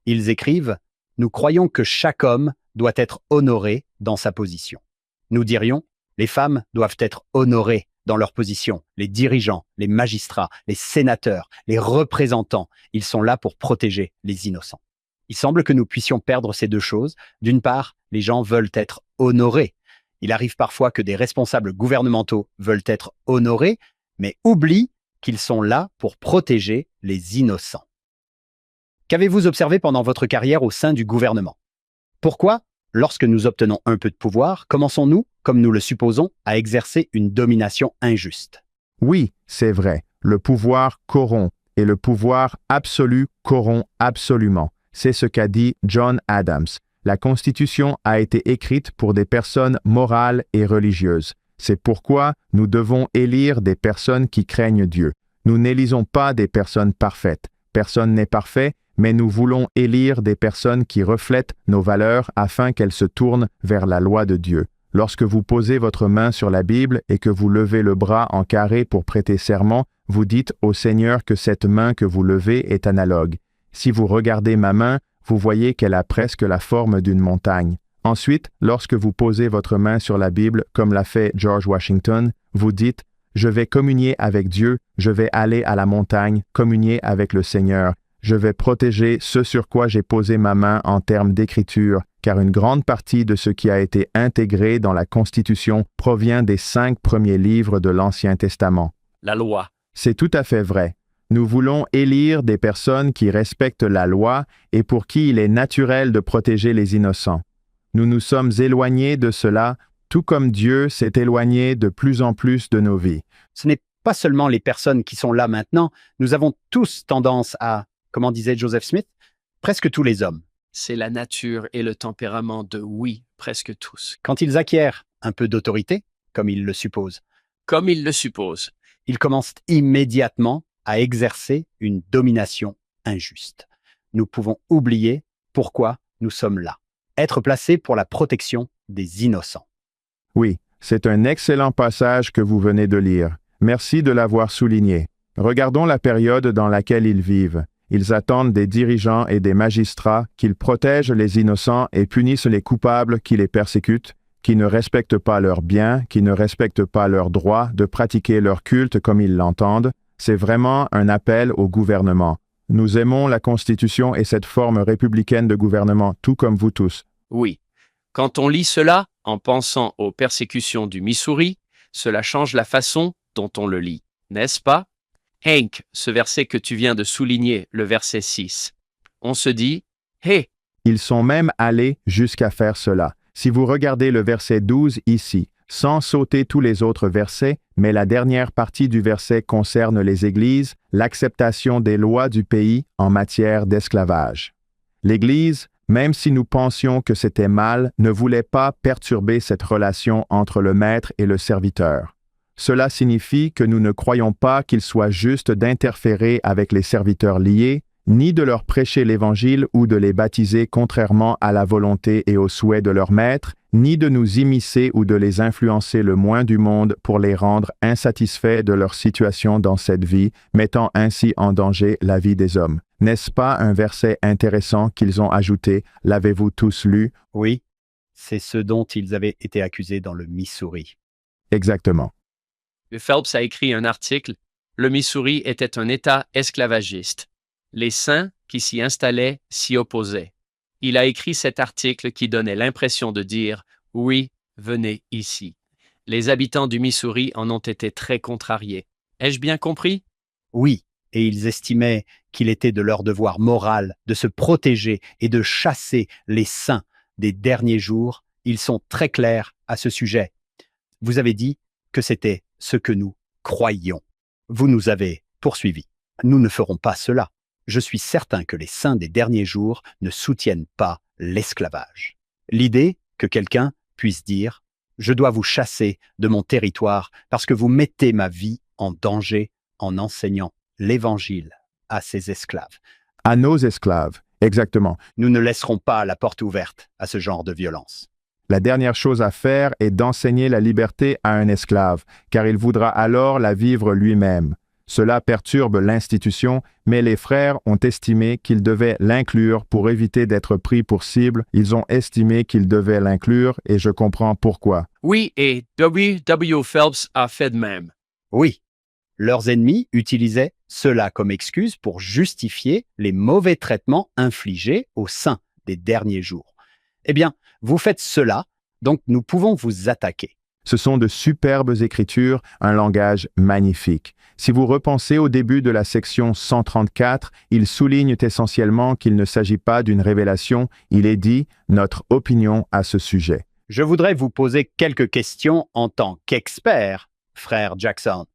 Ils écrivent « Nous croyons que chaque homme doit être honoré dans sa position. » Nous dirions « Les femmes doivent être honorées dans leur position. Les dirigeants, les magistrats, les sénateurs, les représentants, ils sont là pour protéger les innocents. » Il semble que nous puissions perdre ces deux choses. D'une part, les gens veulent être honorés. Il arrive parfois que des responsables gouvernementaux veulent être honorés, mais oublient qu'ils sont là pour protéger les innocents. Qu'avez-vous observé pendant votre carrière au sein du gouvernement? Pourquoi, lorsque nous obtenons un peu de pouvoir, commençons-nous, comme nous le supposons, à exercer une domination injuste? Oui, c'est vrai, le pouvoir corrompt, et le pouvoir absolu corrompt absolument. C'est ce qu'a dit John Adams. La Constitution a été écrite pour des personnes morales et religieuses. C'est pourquoi nous devons élire des personnes qui craignent Dieu. Nous n'élisons pas des personnes parfaites. Personne n'est parfait, mais nous voulons élire des personnes qui reflètent nos valeurs afin qu'elles se tournent vers la loi de Dieu. Lorsque vous posez votre main sur la Bible et que vous levez le bras en carré pour prêter serment, vous dites au Seigneur que cette main que vous levez est analogue. Si vous regardez ma main, vous voyez qu'elle a presque la forme d'une montagne. Ensuite, lorsque vous posez votre main sur la Bible, comme l'a fait George Washington, vous dites « Je vais communier avec Dieu, je vais aller à la montagne, communier avec le Seigneur. Je vais protéger ce sur quoi j'ai posé ma main en termes d'écriture, car une grande partie de ce qui a été intégré dans la Constitution provient des 5 premiers livres de l'Ancien Testament. » La loi. C'est tout à fait vrai. Nous voulons élire des personnes qui respectent la loi et pour qui il est naturel de protéger les innocents. Nous nous sommes éloignés de cela, tout comme Dieu s'est éloigné de plus en plus de nos vies. Ce n'est pas seulement les personnes qui sont là maintenant, nous avons tous tendance à, comment disait Joseph Smith, presque tous les hommes. C'est la nature et le tempérament de oui, presque tous. Quand ils acquièrent un peu d'autorité, comme ils le supposent, Comme il le suppose. ils commencent immédiatement à exercer une domination injuste. Nous pouvons oublier pourquoi nous sommes là. Être placés pour la protection des innocents. Oui, c'est un excellent passage que vous venez de lire. Merci de l'avoir souligné. Regardons la période dans laquelle ils vivent. Ils attendent des dirigeants et des magistrats qu'ils protègent les innocents et punissent les coupables qui les persécutent, qui ne respectent pas leurs biens, qui ne respectent pas leurs droits de pratiquer leur culte comme ils l'entendent. C'est vraiment un appel au gouvernement. Nous aimons la Constitution et cette forme républicaine de gouvernement, tout comme vous tous. Oui. Quand on lit cela, en pensant aux persécutions du Missouri, cela change la façon dont on le lit, n'est-ce pas? Hank, ce verset que tu viens de souligner, le verset 6. On se dit, « Hé, Ils sont même allés jusqu'à faire cela. Si vous regardez le verset 12 ici, sans sauter tous les autres versets, mais la dernière partie du verset concerne les églises, l'acceptation des lois du pays en matière d'esclavage. L'Église, même si nous pensions que c'était mal, ne voulait pas perturber cette relation entre le maître et le serviteur. Cela signifie que nous ne croyons pas qu'il soit juste d'interférer avec les serviteurs liés, ni de leur prêcher l'Évangile ou de les baptiser contrairement à la volonté et aux souhaits de leur maître, ni de nous immiscer ou de les influencer le moins du monde pour les rendre insatisfaits de leur situation dans cette vie, mettant ainsi en danger la vie des hommes. N'est-ce pas un verset intéressant qu'ils ont ajouté? L'avez-vous tous lu? Oui, c'est ce dont ils avaient été accusés dans le Missouri. Exactement. Phelps a écrit un article, « Le Missouri était un État esclavagiste. Les saints qui s'y installaient s'y opposaient. » Il a écrit cet article qui donnait l'impression de dire « Oui, venez ici. » Les habitants du Missouri en ont été très contrariés. Ai-je bien compris? Oui, et ils estimaient qu'il était de leur devoir moral de se protéger et de chasser les saints des derniers jours. Ils sont très clairs à ce sujet. Vous avez dit que c'était ce que nous croyions. Vous nous avez poursuivis. Nous ne ferons pas cela. Je suis certain que les saints des derniers jours ne soutiennent pas l'esclavage. L'idée que quelqu'un puisse dire « Je dois vous chasser de mon territoire parce que vous mettez ma vie en danger en enseignant l'Évangile à ses esclaves. À nos esclaves, exactement. Nous ne laisserons pas la porte ouverte à ce genre de violence. » La dernière chose à faire est d'enseigner la liberté à un esclave, car il voudra alors la vivre lui-même. Cela perturbe l'institution, mais les frères ont estimé qu'ils devaient l'inclure pour éviter d'être pris pour cible. Ils ont estimé qu'ils devaient l'inclure et je comprends pourquoi. Oui, et W. Phelps a fait de même. Oui, leurs ennemis utilisaient cela comme excuse pour justifier les mauvais traitements infligés aux saints des derniers jours. Eh bien, vous faites cela, donc nous pouvons vous attaquer. Ce sont de superbes écritures, un langage magnifique. Si vous repensez au début de la section 134, ils soulignent essentiellement qu'il ne s'agit pas d'une révélation, il est dit notre opinion à ce sujet. Je voudrais vous poser quelques questions en tant qu'expert, frère Jackson.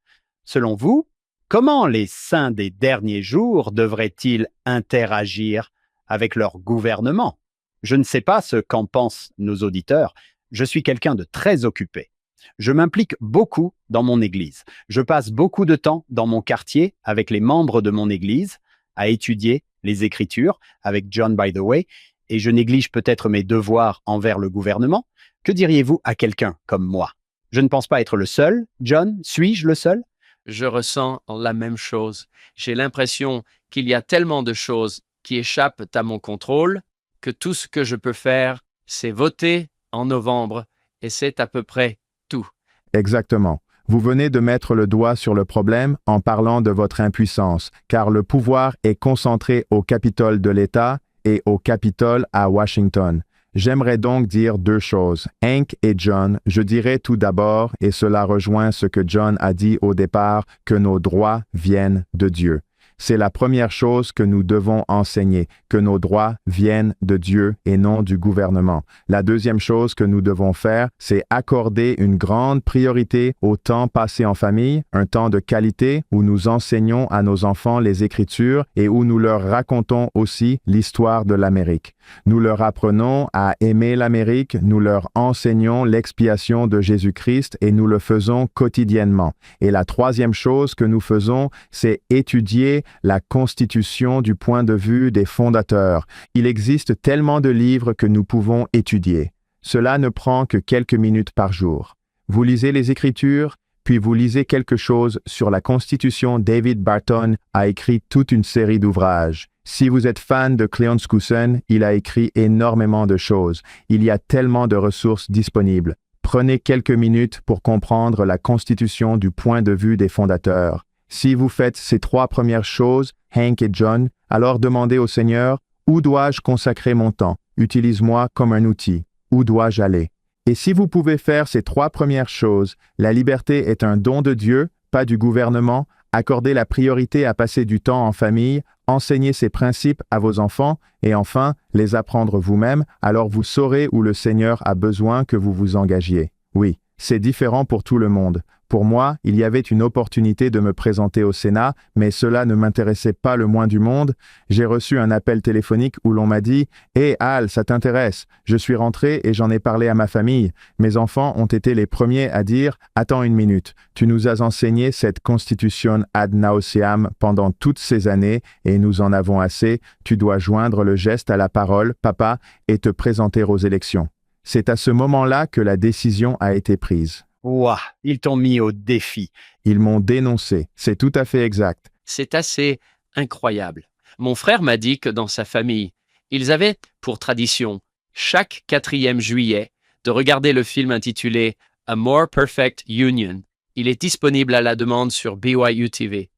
Selon vous, comment les saints des derniers jours devraient-ils interagir avec leur gouvernement? Je ne sais pas ce qu'en pensent nos auditeurs. Je suis quelqu'un de très occupé. Je m'implique beaucoup dans mon église. Je passe beaucoup de temps dans mon quartier avec les membres de mon église à étudier les Écritures avec John by the Way, et je néglige peut-être mes devoirs envers le gouvernement. Que diriez-vous à quelqu'un comme moi? Je ne pense pas être le seul. John, suis-je le seul? Je ressens la même chose. J'ai l'impression qu'il y a tellement de choses qui échappent à mon contrôle que tout ce que je peux faire, c'est voter en novembre, et c'est à peu près tout. Exactement. Vous venez de mettre le doigt sur le problème en parlant de votre impuissance, car le pouvoir est concentré au Capitole de l'État et au Capitole à Washington. J'aimerais donc dire deux choses. Hank et John, je dirais tout d'abord, et cela rejoint ce que John a dit au départ, que nos droits viennent de Dieu. C'est la première chose que nous devons enseigner, que nos droits viennent de Dieu et non du gouvernement. La deuxième chose que nous devons faire, c'est accorder une grande priorité au temps passé en famille, un temps de qualité où nous enseignons à nos enfants les Écritures et où nous leur racontons aussi l'histoire de l'Amérique. Nous leur apprenons à aimer l'Amérique, nous leur enseignons l'expiation de Jésus-Christ et nous le faisons quotidiennement. Et la troisième chose que nous faisons, c'est étudier la Constitution du point de vue des fondateurs. Il existe tellement de livres que nous pouvons étudier. Cela ne prend que quelques minutes par jour. Vous lisez les Écritures, puis vous lisez quelque chose sur la Constitution. David Barton a écrit toute une série d'ouvrages. Si vous êtes fan de Cleon Skousen, il a écrit énormément de choses. Il y a tellement de ressources disponibles. Prenez quelques minutes pour comprendre la Constitution du point de vue des fondateurs. Si vous faites ces trois premières choses, Hank et John, alors demandez au Seigneur, où dois-je consacrer mon temps? Utilise-moi comme un outil. Où dois-je aller? Et si vous pouvez faire ces trois premières choses, la liberté est un don de Dieu, pas du gouvernement, accordez la priorité à passer du temps en famille, enseignez ces principes à vos enfants et enfin, les apprendre vous-même, alors vous saurez où le Seigneur a besoin que vous vous engagiez. Oui, c'est différent pour tout le monde. Pour moi, il y avait une opportunité de me présenter au Sénat, mais cela ne m'intéressait pas le moins du monde. J'ai reçu un appel téléphonique où l'on m'a dit « Hé Al, ça t'intéresse ?» Je suis rentré et j'en ai parlé à ma famille. Mes enfants ont été les premiers à dire « Attends une minute, tu nous as enseigné cette constitution ad nauseam pendant toutes ces années et nous en avons assez. Tu dois joindre le geste à la parole, papa, et te présenter aux élections. » C'est à ce moment-là que la décision a été prise. Ouah, ils t'ont mis au défi. Ils m'ont dénoncé, c'est tout à fait exact. C'est assez incroyable. Mon frère m'a dit que dans sa famille, ils avaient pour tradition, chaque 4e juillet, de regarder le film intitulé A More Perfect Union. Il est disponible à la demande sur BYU TV.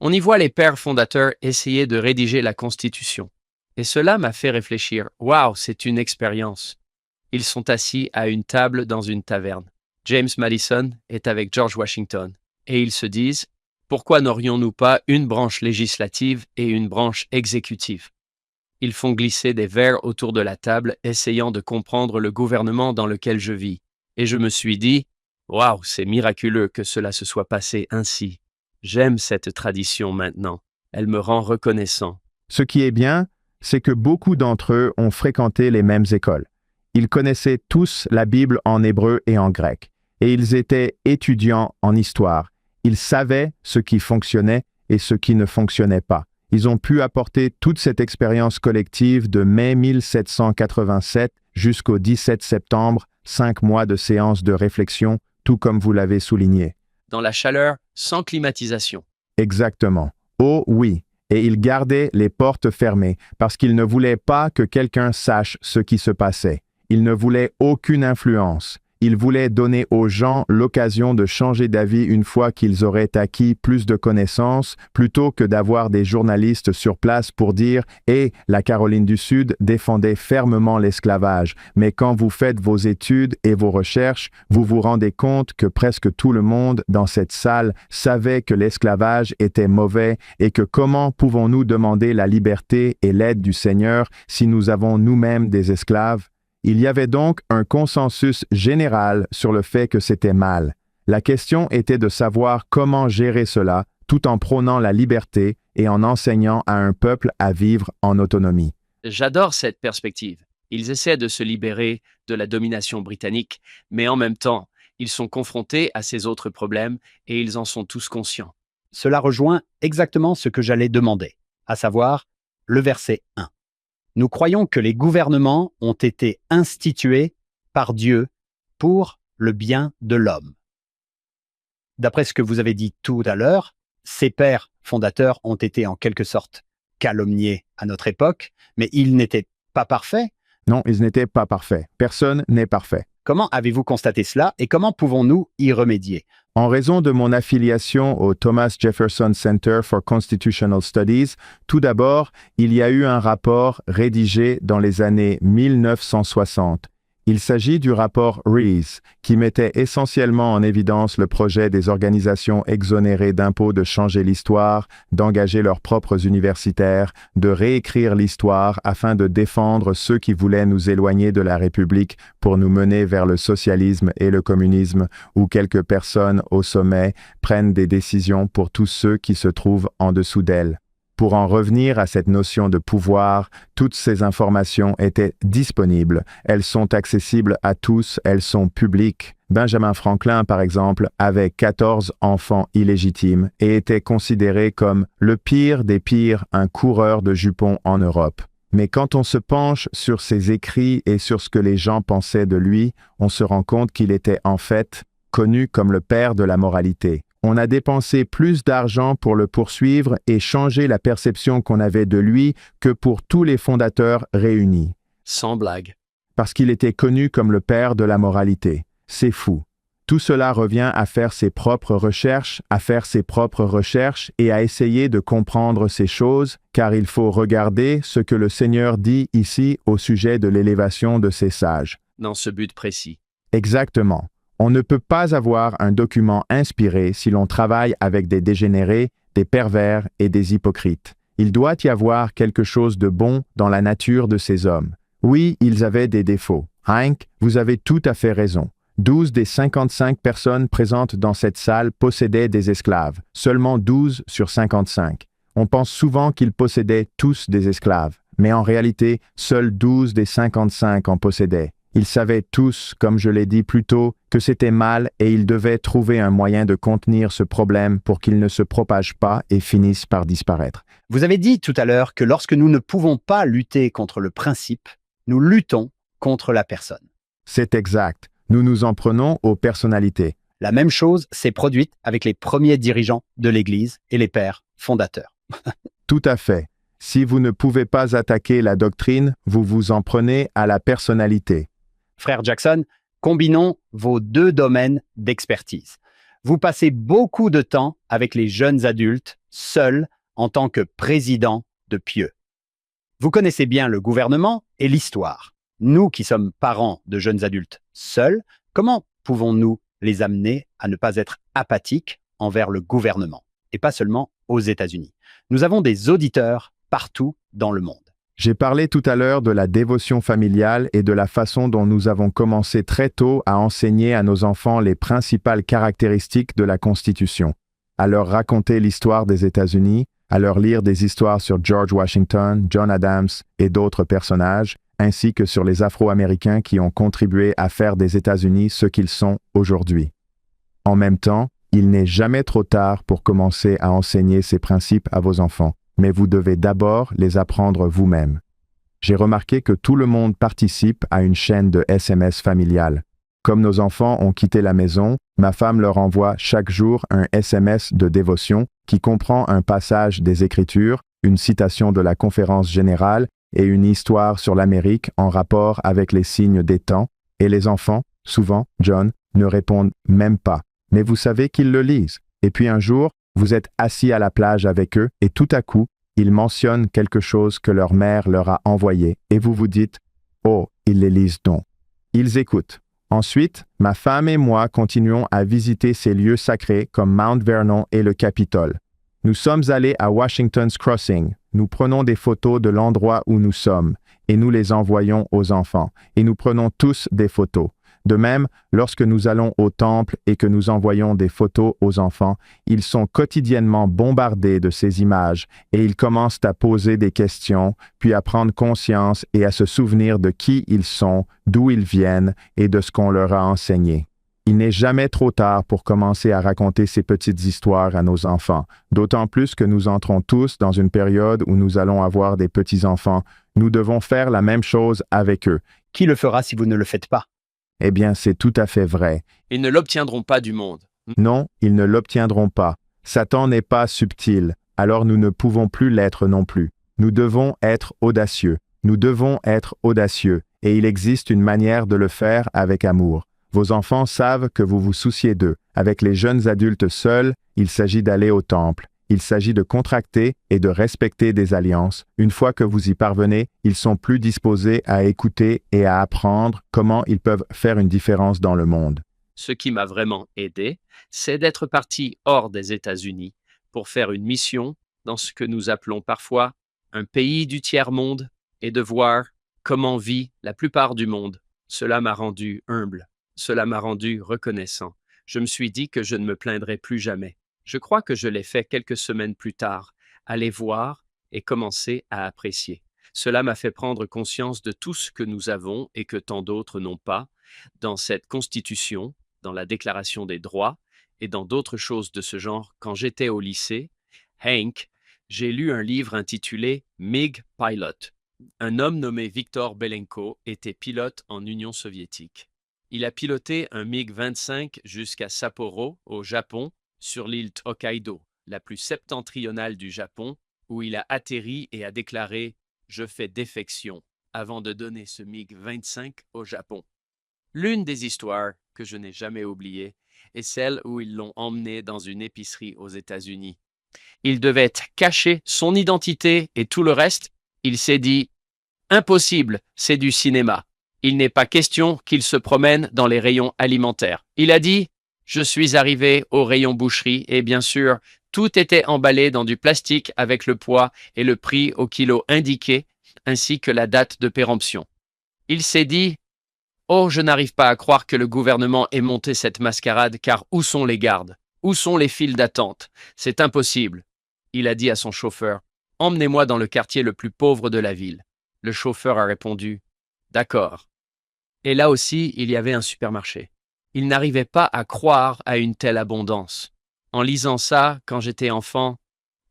On y voit les pères fondateurs essayer de rédiger la Constitution. Et cela m'a fait réfléchir. Waouh, c'est une expérience. Ils sont assis à une table dans une taverne. James Madison est avec George Washington, et ils se disent « Pourquoi n'aurions-nous pas une branche législative et une branche exécutive ?» Ils font glisser des verres autour de la table, essayant de comprendre le gouvernement dans lequel je vis. Et je me suis dit « Waouh, c'est miraculeux que cela se soit passé ainsi. J'aime cette tradition maintenant. Elle me rend reconnaissant. » Ce qui est bien, c'est que beaucoup d'entre eux ont fréquenté les mêmes écoles. Ils connaissaient tous la Bible en hébreu et en grec, et ils étaient étudiants en histoire. Ils savaient ce qui fonctionnait et ce qui ne fonctionnait pas. Ils ont pu apporter toute cette expérience collective de mai 1787 jusqu'au 17 septembre, 5 mois de séances de réflexion, tout comme vous l'avez souligné. Dans la chaleur, sans climatisation. Exactement. Oh oui. Et ils gardaient les portes fermées parce qu'ils ne voulaient pas que quelqu'un sache ce qui se passait. Ils ne voulaient aucune influence. Ils voulaient donner aux gens l'occasion de changer d'avis une fois qu'ils auraient acquis plus de connaissances, plutôt que d'avoir des journalistes sur place pour dire « Eh, la Caroline du Sud défendait fermement l'esclavage, mais quand vous faites vos études et vos recherches, vous vous rendez compte que presque tout le monde dans cette salle savait que l'esclavage était mauvais et que comment pouvons-nous demander la liberté et l'aide du Seigneur si nous avons nous-mêmes des esclaves? » Il y avait donc un consensus général sur le fait que c'était mal. La question était de savoir comment gérer cela tout en prônant la liberté et en enseignant à un peuple à vivre en autonomie. J'adore cette perspective. Ils essaient de se libérer de la domination britannique, mais en même temps, ils sont confrontés à ces autres problèmes et ils en sont tous conscients. Cela rejoint exactement ce que j'allais demander, à savoir le verset 1. Nous croyons que les gouvernements ont été institués par Dieu pour le bien de l'homme. D'après ce que vous avez dit tout à l'heure, ces pères fondateurs ont été en quelque sorte calomniés à notre époque, mais ils n'étaient pas parfaits. Non, ils n'étaient pas parfaits. Personne n'est parfait. Comment avez-vous constaté cela et comment pouvons-nous y remédier? En raison de mon affiliation au Thomas Jefferson Center for Constitutional Studies, tout d'abord, il y a eu un rapport rédigé dans les années 1960. Il s'agit du rapport Rees, qui mettait essentiellement en évidence le projet des organisations exonérées d'impôts de changer l'histoire, d'engager leurs propres universitaires, de réécrire l'histoire afin de défendre ceux qui voulaient nous éloigner de la République pour nous mener vers le socialisme et le communisme, où quelques personnes au sommet prennent des décisions pour tous ceux qui se trouvent en dessous d'elles. Pour en revenir à cette notion de pouvoir, toutes ces informations étaient disponibles. Elles sont accessibles à tous, elles sont publiques. Benjamin Franklin, par exemple, avait 14 enfants illégitimes et était considéré comme le pire des pires, un coureur de jupons en Europe. Mais quand on se penche sur ses écrits et sur ce que les gens pensaient de lui, on se rend compte qu'il était en fait connu comme le père de la moralité. On a dépensé plus d'argent pour le poursuivre et changer la perception qu'on avait de lui que pour tous les fondateurs réunis. Sans blague. Parce qu'il était connu comme le père de la moralité. C'est fou. Tout cela revient à faire ses propres recherches, et à essayer de comprendre ces choses, car il faut regarder ce que le Seigneur dit ici au sujet de l'élévation de ces sages. Dans ce but précis. Exactement. On ne peut pas avoir un document inspiré si l'on travaille avec des dégénérés, des pervers et des hypocrites. Il doit y avoir quelque chose de bon dans la nature de ces hommes. Oui, ils avaient des défauts. Hank, vous avez tout à fait raison. 12 des 55 personnes présentes dans cette salle possédaient des esclaves. Seulement 12 sur 55. On pense souvent qu'ils possédaient tous des esclaves, mais en réalité, seuls 12 des 55 en possédaient. Ils savaient tous, comme je l'ai dit plus tôt, que c'était mal et ils devaient trouver un moyen de contenir ce problème pour qu'il ne se propage pas et finisse par disparaître. Vous avez dit tout à l'heure que lorsque nous ne pouvons pas lutter contre le principe, nous luttons contre la personne. C'est exact. Nous nous en prenons aux personnalités. La même chose s'est produite avec les premiers dirigeants de l'Église et les pères fondateurs. Tout à fait. Si vous ne pouvez pas attaquer la doctrine, vous vous en prenez à la personnalité. Frère Jackson, combinons vos deux domaines d'expertise. Vous passez beaucoup de temps avec les jeunes adultes, seuls, en tant que président de Pieux. Vous connaissez bien le gouvernement et l'histoire. Nous qui sommes parents de jeunes adultes seuls, comment pouvons-nous les amener à ne pas être apathiques envers le gouvernement, et pas seulement aux États-Unis. Nous avons des auditeurs partout dans le monde. J'ai parlé tout à l'heure de la dévotion familiale et de la façon dont nous avons commencé très tôt à enseigner à nos enfants les principales caractéristiques de la Constitution, à leur raconter l'histoire des États-Unis, à leur lire des histoires sur George Washington, John Adams et d'autres personnages, ainsi que sur les Afro-Américains qui ont contribué à faire des États-Unis ce qu'ils sont aujourd'hui. En même temps, il n'est jamais trop tard pour commencer à enseigner ces principes à vos enfants, mais vous devez d'abord les apprendre vous-même. J'ai remarqué que tout le monde participe à une chaîne de SMS familiale. Comme nos enfants ont quitté la maison, ma femme leur envoie chaque jour un SMS de dévotion qui comprend un passage des Écritures, une citation de la conférence générale et une histoire sur l'Amérique en rapport avec les signes des temps, et les enfants, souvent, John, ne répondent même pas. Mais vous savez qu'ils le lisent. Et puis un jour, vous êtes assis à la plage avec eux et tout à coup, ils mentionnent quelque chose que leur mère leur a envoyé et vous vous dites « Oh, ils les lisent donc ». Ils écoutent. Ensuite, ma femme et moi continuons à visiter ces lieux sacrés comme Mount Vernon et le Capitole. Nous sommes allés à Washington's Crossing. Nous prenons des photos de l'endroit où nous sommes et nous les envoyons aux enfants. Et nous prenons tous des photos. De même, lorsque nous allons au temple et que nous envoyons des photos aux enfants, ils sont quotidiennement bombardés de ces images et ils commencent à poser des questions, puis à prendre conscience et à se souvenir de qui ils sont, d'où ils viennent et de ce qu'on leur a enseigné. Il n'est jamais trop tard pour commencer à raconter ces petites histoires à nos enfants, d'autant plus que nous entrons tous dans une période où nous allons avoir des petits-enfants. Nous devons faire la même chose avec eux. Qui le fera si vous ne le faites pas? Eh bien, c'est tout à fait vrai. Ils ne l'obtiendront pas du monde. Non, ils ne l'obtiendront pas. Satan n'est pas subtil, alors nous ne pouvons plus l'être non plus. Nous devons être audacieux. Nous devons être audacieux, et il existe une manière de le faire avec amour. Vos enfants savent que vous vous souciez d'eux. Avec les jeunes adultes seuls, il s'agit d'aller au temple. Il s'agit de contracter et de respecter des alliances. Une fois que vous y parvenez, ils sont plus disposés à écouter et à apprendre comment ils peuvent faire une différence dans le monde. Ce qui m'a vraiment aidé, c'est d'être parti hors des États-Unis pour faire une mission dans ce que nous appelons parfois un pays du tiers-monde et de voir comment vit la plupart du monde. Cela m'a rendu humble. Cela m'a rendu reconnaissant. Je me suis dit que je ne me plaindrais plus jamais. Je crois que je l'ai fait quelques semaines plus tard, aller voir et commencer à apprécier. Cela m'a fait prendre conscience de tout ce que nous avons et que tant d'autres n'ont pas dans cette Constitution, dans la Déclaration des droits et dans d'autres choses de ce genre. Quand j'étais au lycée, Hank, j'ai lu un livre intitulé MiG Pilot. Un homme nommé Viktor Belenko était pilote en Union soviétique. Il a piloté un MiG-25 jusqu'à Sapporo, au Japon, sur l'île Hokkaido, la plus septentrionale du Japon, où il a atterri et a déclaré « Je fais défection » avant de donner ce MiG-25 au Japon. L'une des histoires que je n'ai jamais oubliées est celle où ils l'ont emmené dans une épicerie aux États-Unis. Il devait cacher son identité et tout le reste. Il s'est dit « Impossible, c'est du cinéma. Il n'est pas question qu'il se promène dans les rayons alimentaires. » Il a dit « Je suis arrivé au rayon boucherie et bien sûr, tout était emballé dans du plastique avec le poids et le prix au kilo indiqué, ainsi que la date de péremption. » Il s'est dit « Oh, je n'arrive pas à croire que le gouvernement ait monté cette mascarade car où sont les gardes? Où sont les files d'attente? C'est impossible. » Il a dit à son chauffeur « Emmenez-moi dans le quartier le plus pauvre de la ville. » Le chauffeur a répondu « D'accord. » Et là aussi, il y avait un supermarché. Il n'arrivait pas à croire à une telle abondance. En lisant ça, quand j'étais enfant,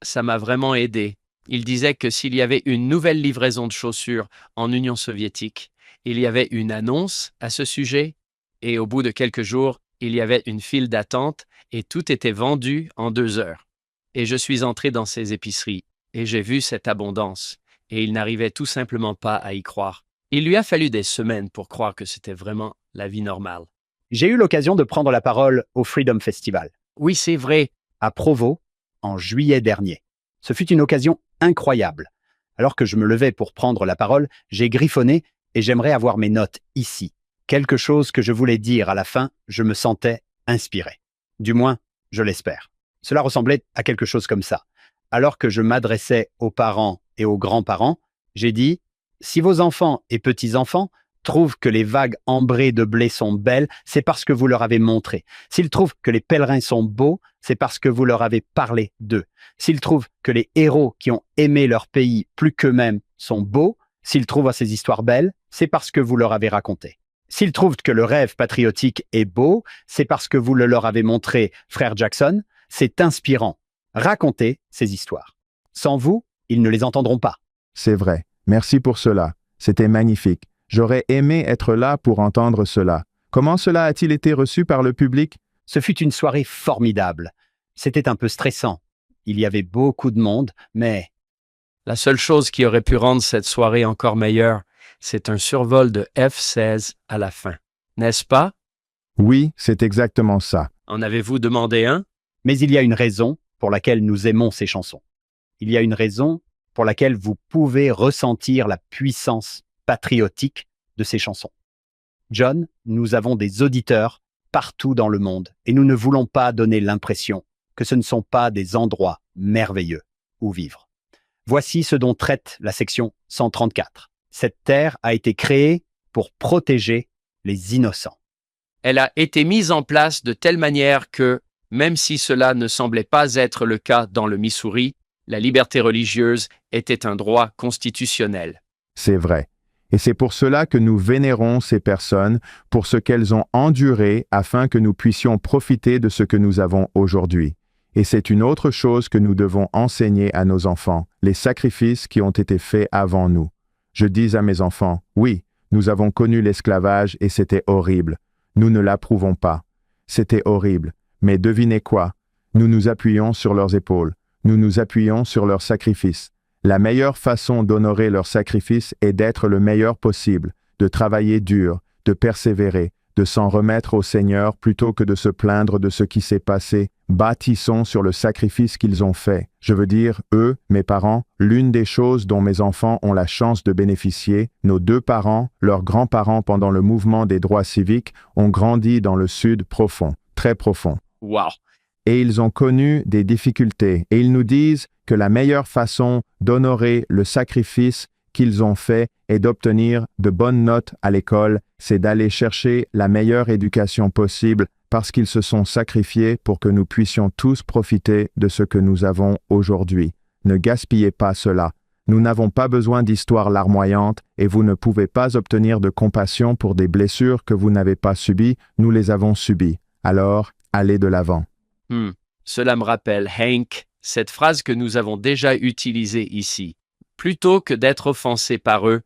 ça m'a vraiment aidé. Il disait que s'il y avait une nouvelle livraison de chaussures en Union soviétique, il y avait une annonce à ce sujet, et au bout de quelques jours, il y avait une file d'attente et tout était vendu en 2 heures. Et je suis entré dans ces épiceries, et j'ai vu cette abondance, et il n'arrivait tout simplement pas à y croire. Il lui a fallu des semaines pour croire que c'était vraiment la vie normale. J'ai eu l'occasion de prendre la parole au Freedom Festival, Oui, c'est vrai. à Provo, en juillet dernier. Ce fut une occasion incroyable. Alors que je me levais pour prendre la parole, j'ai griffonné et j'aimerais avoir mes notes ici. Quelque chose que je voulais dire à la fin, je me sentais inspiré. Du moins, je l'espère. Cela ressemblait à quelque chose comme ça. Alors que je m'adressais aux parents et aux grands-parents, j'ai dit « Si vos enfants et petits-enfants trouvent que les vagues ambrées de blé sont belles, c'est parce que vous leur avez montré. S'ils trouvent que les pèlerins sont beaux, c'est parce que vous leur avez parlé d'eux. S'ils trouvent que les héros qui ont aimé leur pays plus qu'eux-mêmes sont beaux, s'ils trouvent ces histoires belles, c'est parce que vous leur avez raconté. S'ils trouvent que le rêve patriotique est beau, c'est parce que vous le leur avez montré, frère Jackson. C'est inspirant. Racontez ces histoires. Sans vous, ils ne les entendront pas. » C'est vrai. Merci pour cela. C'était magnifique. J'aurais aimé être là pour entendre cela. Comment cela a-t-il été reçu par le public? Ce fut une soirée formidable. C'était un peu stressant. Il y avait beaucoup de monde, mais La seule chose qui aurait pu rendre cette soirée encore meilleure, c'est un survol de F-16 à la fin. N'est-ce pas? Oui, c'est exactement ça. En avez-vous demandé un? Mais il y a une raison pour laquelle nous aimons ces chansons. Il y a une raison pour laquelle vous pouvez ressentir la puissance patriotique de ces chansons. John, nous avons des auditeurs partout dans le monde et nous ne voulons pas donner l'impression que ce ne sont pas des endroits merveilleux où vivre. Voici ce dont traite la section 134. Cette terre a été créée pour protéger les innocents. Elle a été mise en place de telle manière que, même si cela ne semblait pas être le cas dans le Missouri, la liberté religieuse était un droit constitutionnel. C'est vrai. Et c'est pour cela que nous vénérons ces personnes, pour ce qu'elles ont enduré afin que nous puissions profiter de ce que nous avons aujourd'hui. Et c'est une autre chose que nous devons enseigner à nos enfants, les sacrifices qui ont été faits avant nous. Je dis à mes enfants, oui, nous avons connu l'esclavage et c'était horrible. Nous ne l'approuvons pas. C'était horrible. Mais devinez quoi? Nous nous appuyons sur leurs épaules. Nous nous appuyons sur leurs sacrifices. La meilleure façon d'honorer leur sacrifice est d'être le meilleur possible, de travailler dur, de persévérer, de s'en remettre au Seigneur plutôt que de se plaindre de ce qui s'est passé. Bâtissons sur le sacrifice qu'ils ont fait. Je veux dire, eux, mes parents, l'une des choses dont mes enfants ont la chance de bénéficier, nos deux parents, leurs grands-parents pendant le mouvement des droits civiques, ont grandi dans le Sud profond, très profond. Wow! Et ils ont connu des difficultés, et ils nous disent que la meilleure façon d'honorer le sacrifice qu'ils ont fait et d'obtenir de bonnes notes à l'école, c'est d'aller chercher la meilleure éducation possible parce qu'ils se sont sacrifiés pour que nous puissions tous profiter de ce que nous avons aujourd'hui. Ne gaspillez pas cela. Nous n'avons pas besoin d'histoires larmoyantes et vous ne pouvez pas obtenir de compassion pour des blessures que vous n'avez pas subies, nous les avons subies. Alors, allez de l'avant. Cela me rappelle, Hank, cette phrase que nous avons déjà utilisée ici. Plutôt que d'être offensés par eux,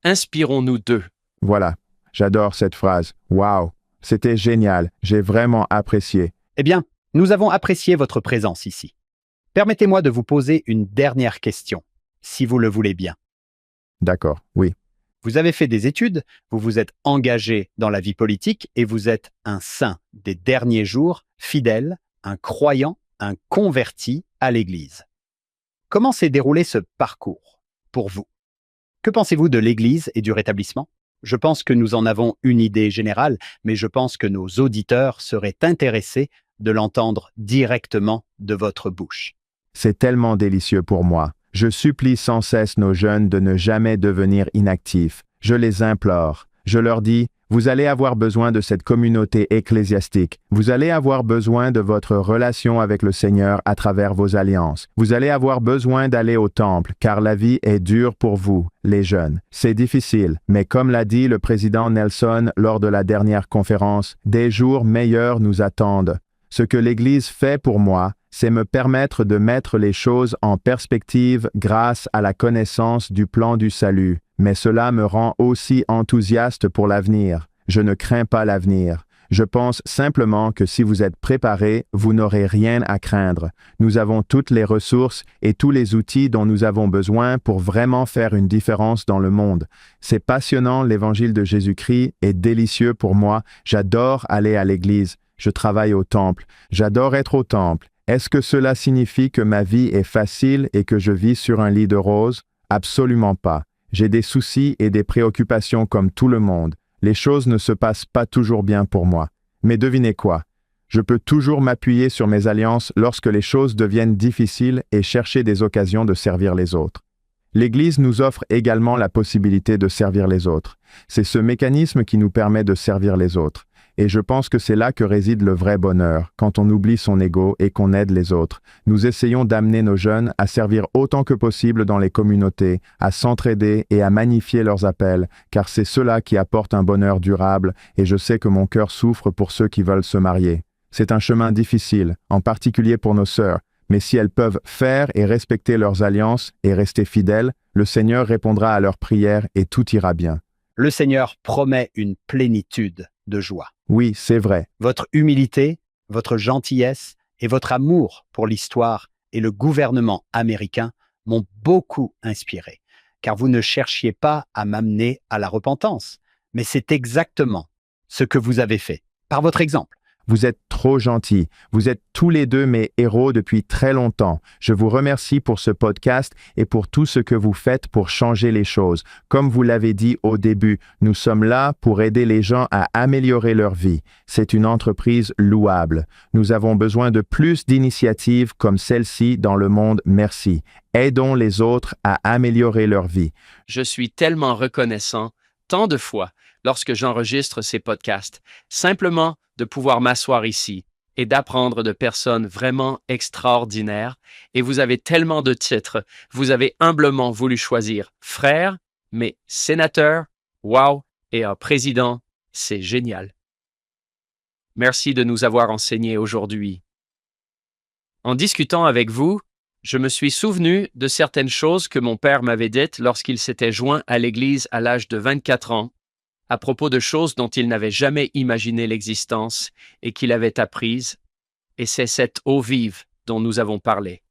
inspirons-nous d'eux. Voilà, j'adore cette phrase. Wow, c'était génial, j'ai vraiment apprécié. Eh bien, nous avons apprécié votre présence ici. Permettez-moi de vous poser une dernière question, si vous le voulez bien. D'accord, oui. Vous avez fait des études, vous vous êtes engagé dans la vie politique et vous êtes un saint des derniers jours, fidèle, un croyant, un converti à l'Église. Comment s'est déroulé ce parcours pour vous? Que pensez-vous de l'Église et du rétablissement? Je pense que nous en avons une idée générale, mais je pense que nos auditeurs seraient intéressés de l'entendre directement de votre bouche. C'est tellement délicieux pour moi. Je supplie sans cesse nos jeunes de ne jamais devenir inactifs. Je les implore. Je leur dis, vous allez avoir besoin de cette communauté ecclésiastique. Vous allez avoir besoin de votre relation avec le Seigneur à travers vos alliances. Vous allez avoir besoin d'aller au temple, car la vie est dure pour vous, les jeunes. C'est difficile, mais comme l'a dit le président Nelson lors de la dernière conférence, des jours meilleurs nous attendent. Ce que l'Église fait pour moi, c'est me permettre de mettre les choses en perspective grâce à la connaissance du plan du salut. Mais cela me rend aussi enthousiaste pour l'avenir. Je ne crains pas l'avenir. Je pense simplement que si vous êtes préparés, vous n'aurez rien à craindre. Nous avons toutes les ressources et tous les outils dont nous avons besoin pour vraiment faire une différence dans le monde. C'est passionnant, l'évangile de Jésus-Christ est délicieux pour moi. J'adore aller à l'église. Je travaille au temple. J'adore être au temple. Est-ce que cela signifie que ma vie est facile et que je vis sur un lit de roses? Absolument pas. J'ai des soucis et des préoccupations comme tout le monde. Les choses ne se passent pas toujours bien pour moi. Mais devinez quoi? Je peux toujours m'appuyer sur mes alliances lorsque les choses deviennent difficiles et chercher des occasions de servir les autres. L'Église nous offre également la possibilité de servir les autres. C'est ce mécanisme qui nous permet de servir les autres. Et je pense que c'est là que réside le vrai bonheur, quand on oublie son ego et qu'on aide les autres. Nous essayons d'amener nos jeunes à servir autant que possible dans les communautés, à s'entraider et à magnifier leurs appels, car c'est cela qui apporte un bonheur durable, et je sais que mon cœur souffre pour ceux qui veulent se marier. C'est un chemin difficile, en particulier pour nos sœurs, mais si elles peuvent faire et respecter leurs alliances et rester fidèles, le Seigneur répondra à leurs prières et tout ira bien. Le Seigneur promet une plénitude de joie. Oui, c'est vrai. Votre humilité, votre gentillesse et votre amour pour l'histoire et le gouvernement américain m'ont beaucoup inspiré, car vous ne cherchiez pas à m'amener à la repentance, mais c'est exactement ce que vous avez fait, par votre exemple. Vous êtes trop gentils. Vous êtes tous les deux mes héros depuis très longtemps. Je vous remercie pour ce podcast et pour tout ce que vous faites pour changer les choses. Comme vous l'avez dit au début, nous sommes là pour aider les gens à améliorer leur vie. C'est une entreprise louable. Nous avons besoin de plus d'initiatives comme celle-ci dans le monde. Merci. Aidons les autres à améliorer leur vie. Je suis tellement reconnaissant, tant de fois, lorsque j'enregistre ces podcasts, simplement de pouvoir m'asseoir ici et d'apprendre de personnes vraiment extraordinaires. Et vous avez tellement de titres, vous avez humblement voulu choisir frère, mais sénateur, wow, et un président, c'est génial. Merci de nous avoir enseigné aujourd'hui. En discutant avec vous, je me suis souvenu de certaines choses que mon père m'avait dites lorsqu'il s'était joint à l'Église à l'âge de 24 ans, à propos de choses dont il n'avait jamais imaginé l'existence et qu'il avait apprises, et c'est cette eau vive dont nous avons parlé.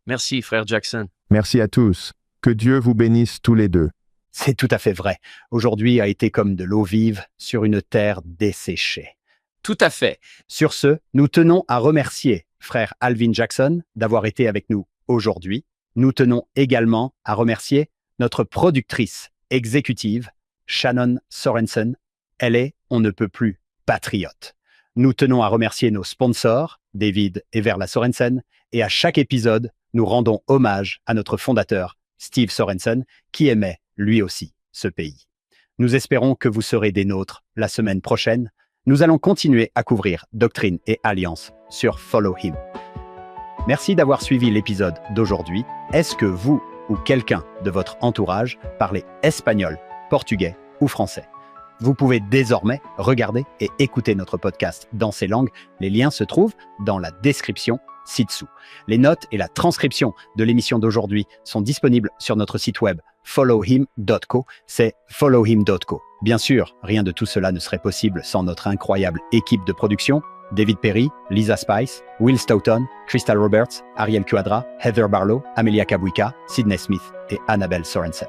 Merci, frère Jackson. Merci à tous. Que Dieu vous bénisse tous les deux. C'est tout à fait vrai. Aujourd'hui a été comme de l'eau vive sur une terre desséchée. Tout à fait. Sur ce, nous tenons à remercier frère Alvin Jackson d'avoir été avec nous aujourd'hui. Nous tenons également à remercier notre productrice exécutive, Shannon Sorensen. Elle est, on ne peut plus, patriote. Nous tenons à remercier nos sponsors, David et Verla Sorensen, et à chaque épisode, nous rendons hommage à notre fondateur, Steve Sorensen, qui aimait, lui aussi, ce pays. Nous espérons que vous serez des nôtres la semaine prochaine. Nous allons continuer à couvrir Doctrine et Alliance sur Follow Him. Merci d'avoir suivi l'épisode d'aujourd'hui. Est-ce que vous ou quelqu'un de votre entourage parlait espagnol, portugais ou français? Vous pouvez désormais regarder et écouter notre podcast dans ces langues. Les liens se trouvent dans la description ci-dessous. Les notes et la transcription de l'émission d'aujourd'hui sont disponibles sur notre site web followhim.co. C'est followhim.co. Bien sûr, rien de tout cela ne serait possible sans notre incroyable équipe de production. David Perry, Lisa Spice, Will Stoughton, Crystal Roberts, Ariel Quadra, Heather Barlow, Amelia Kabuika, Sidney Smith et Annabelle Sorensen.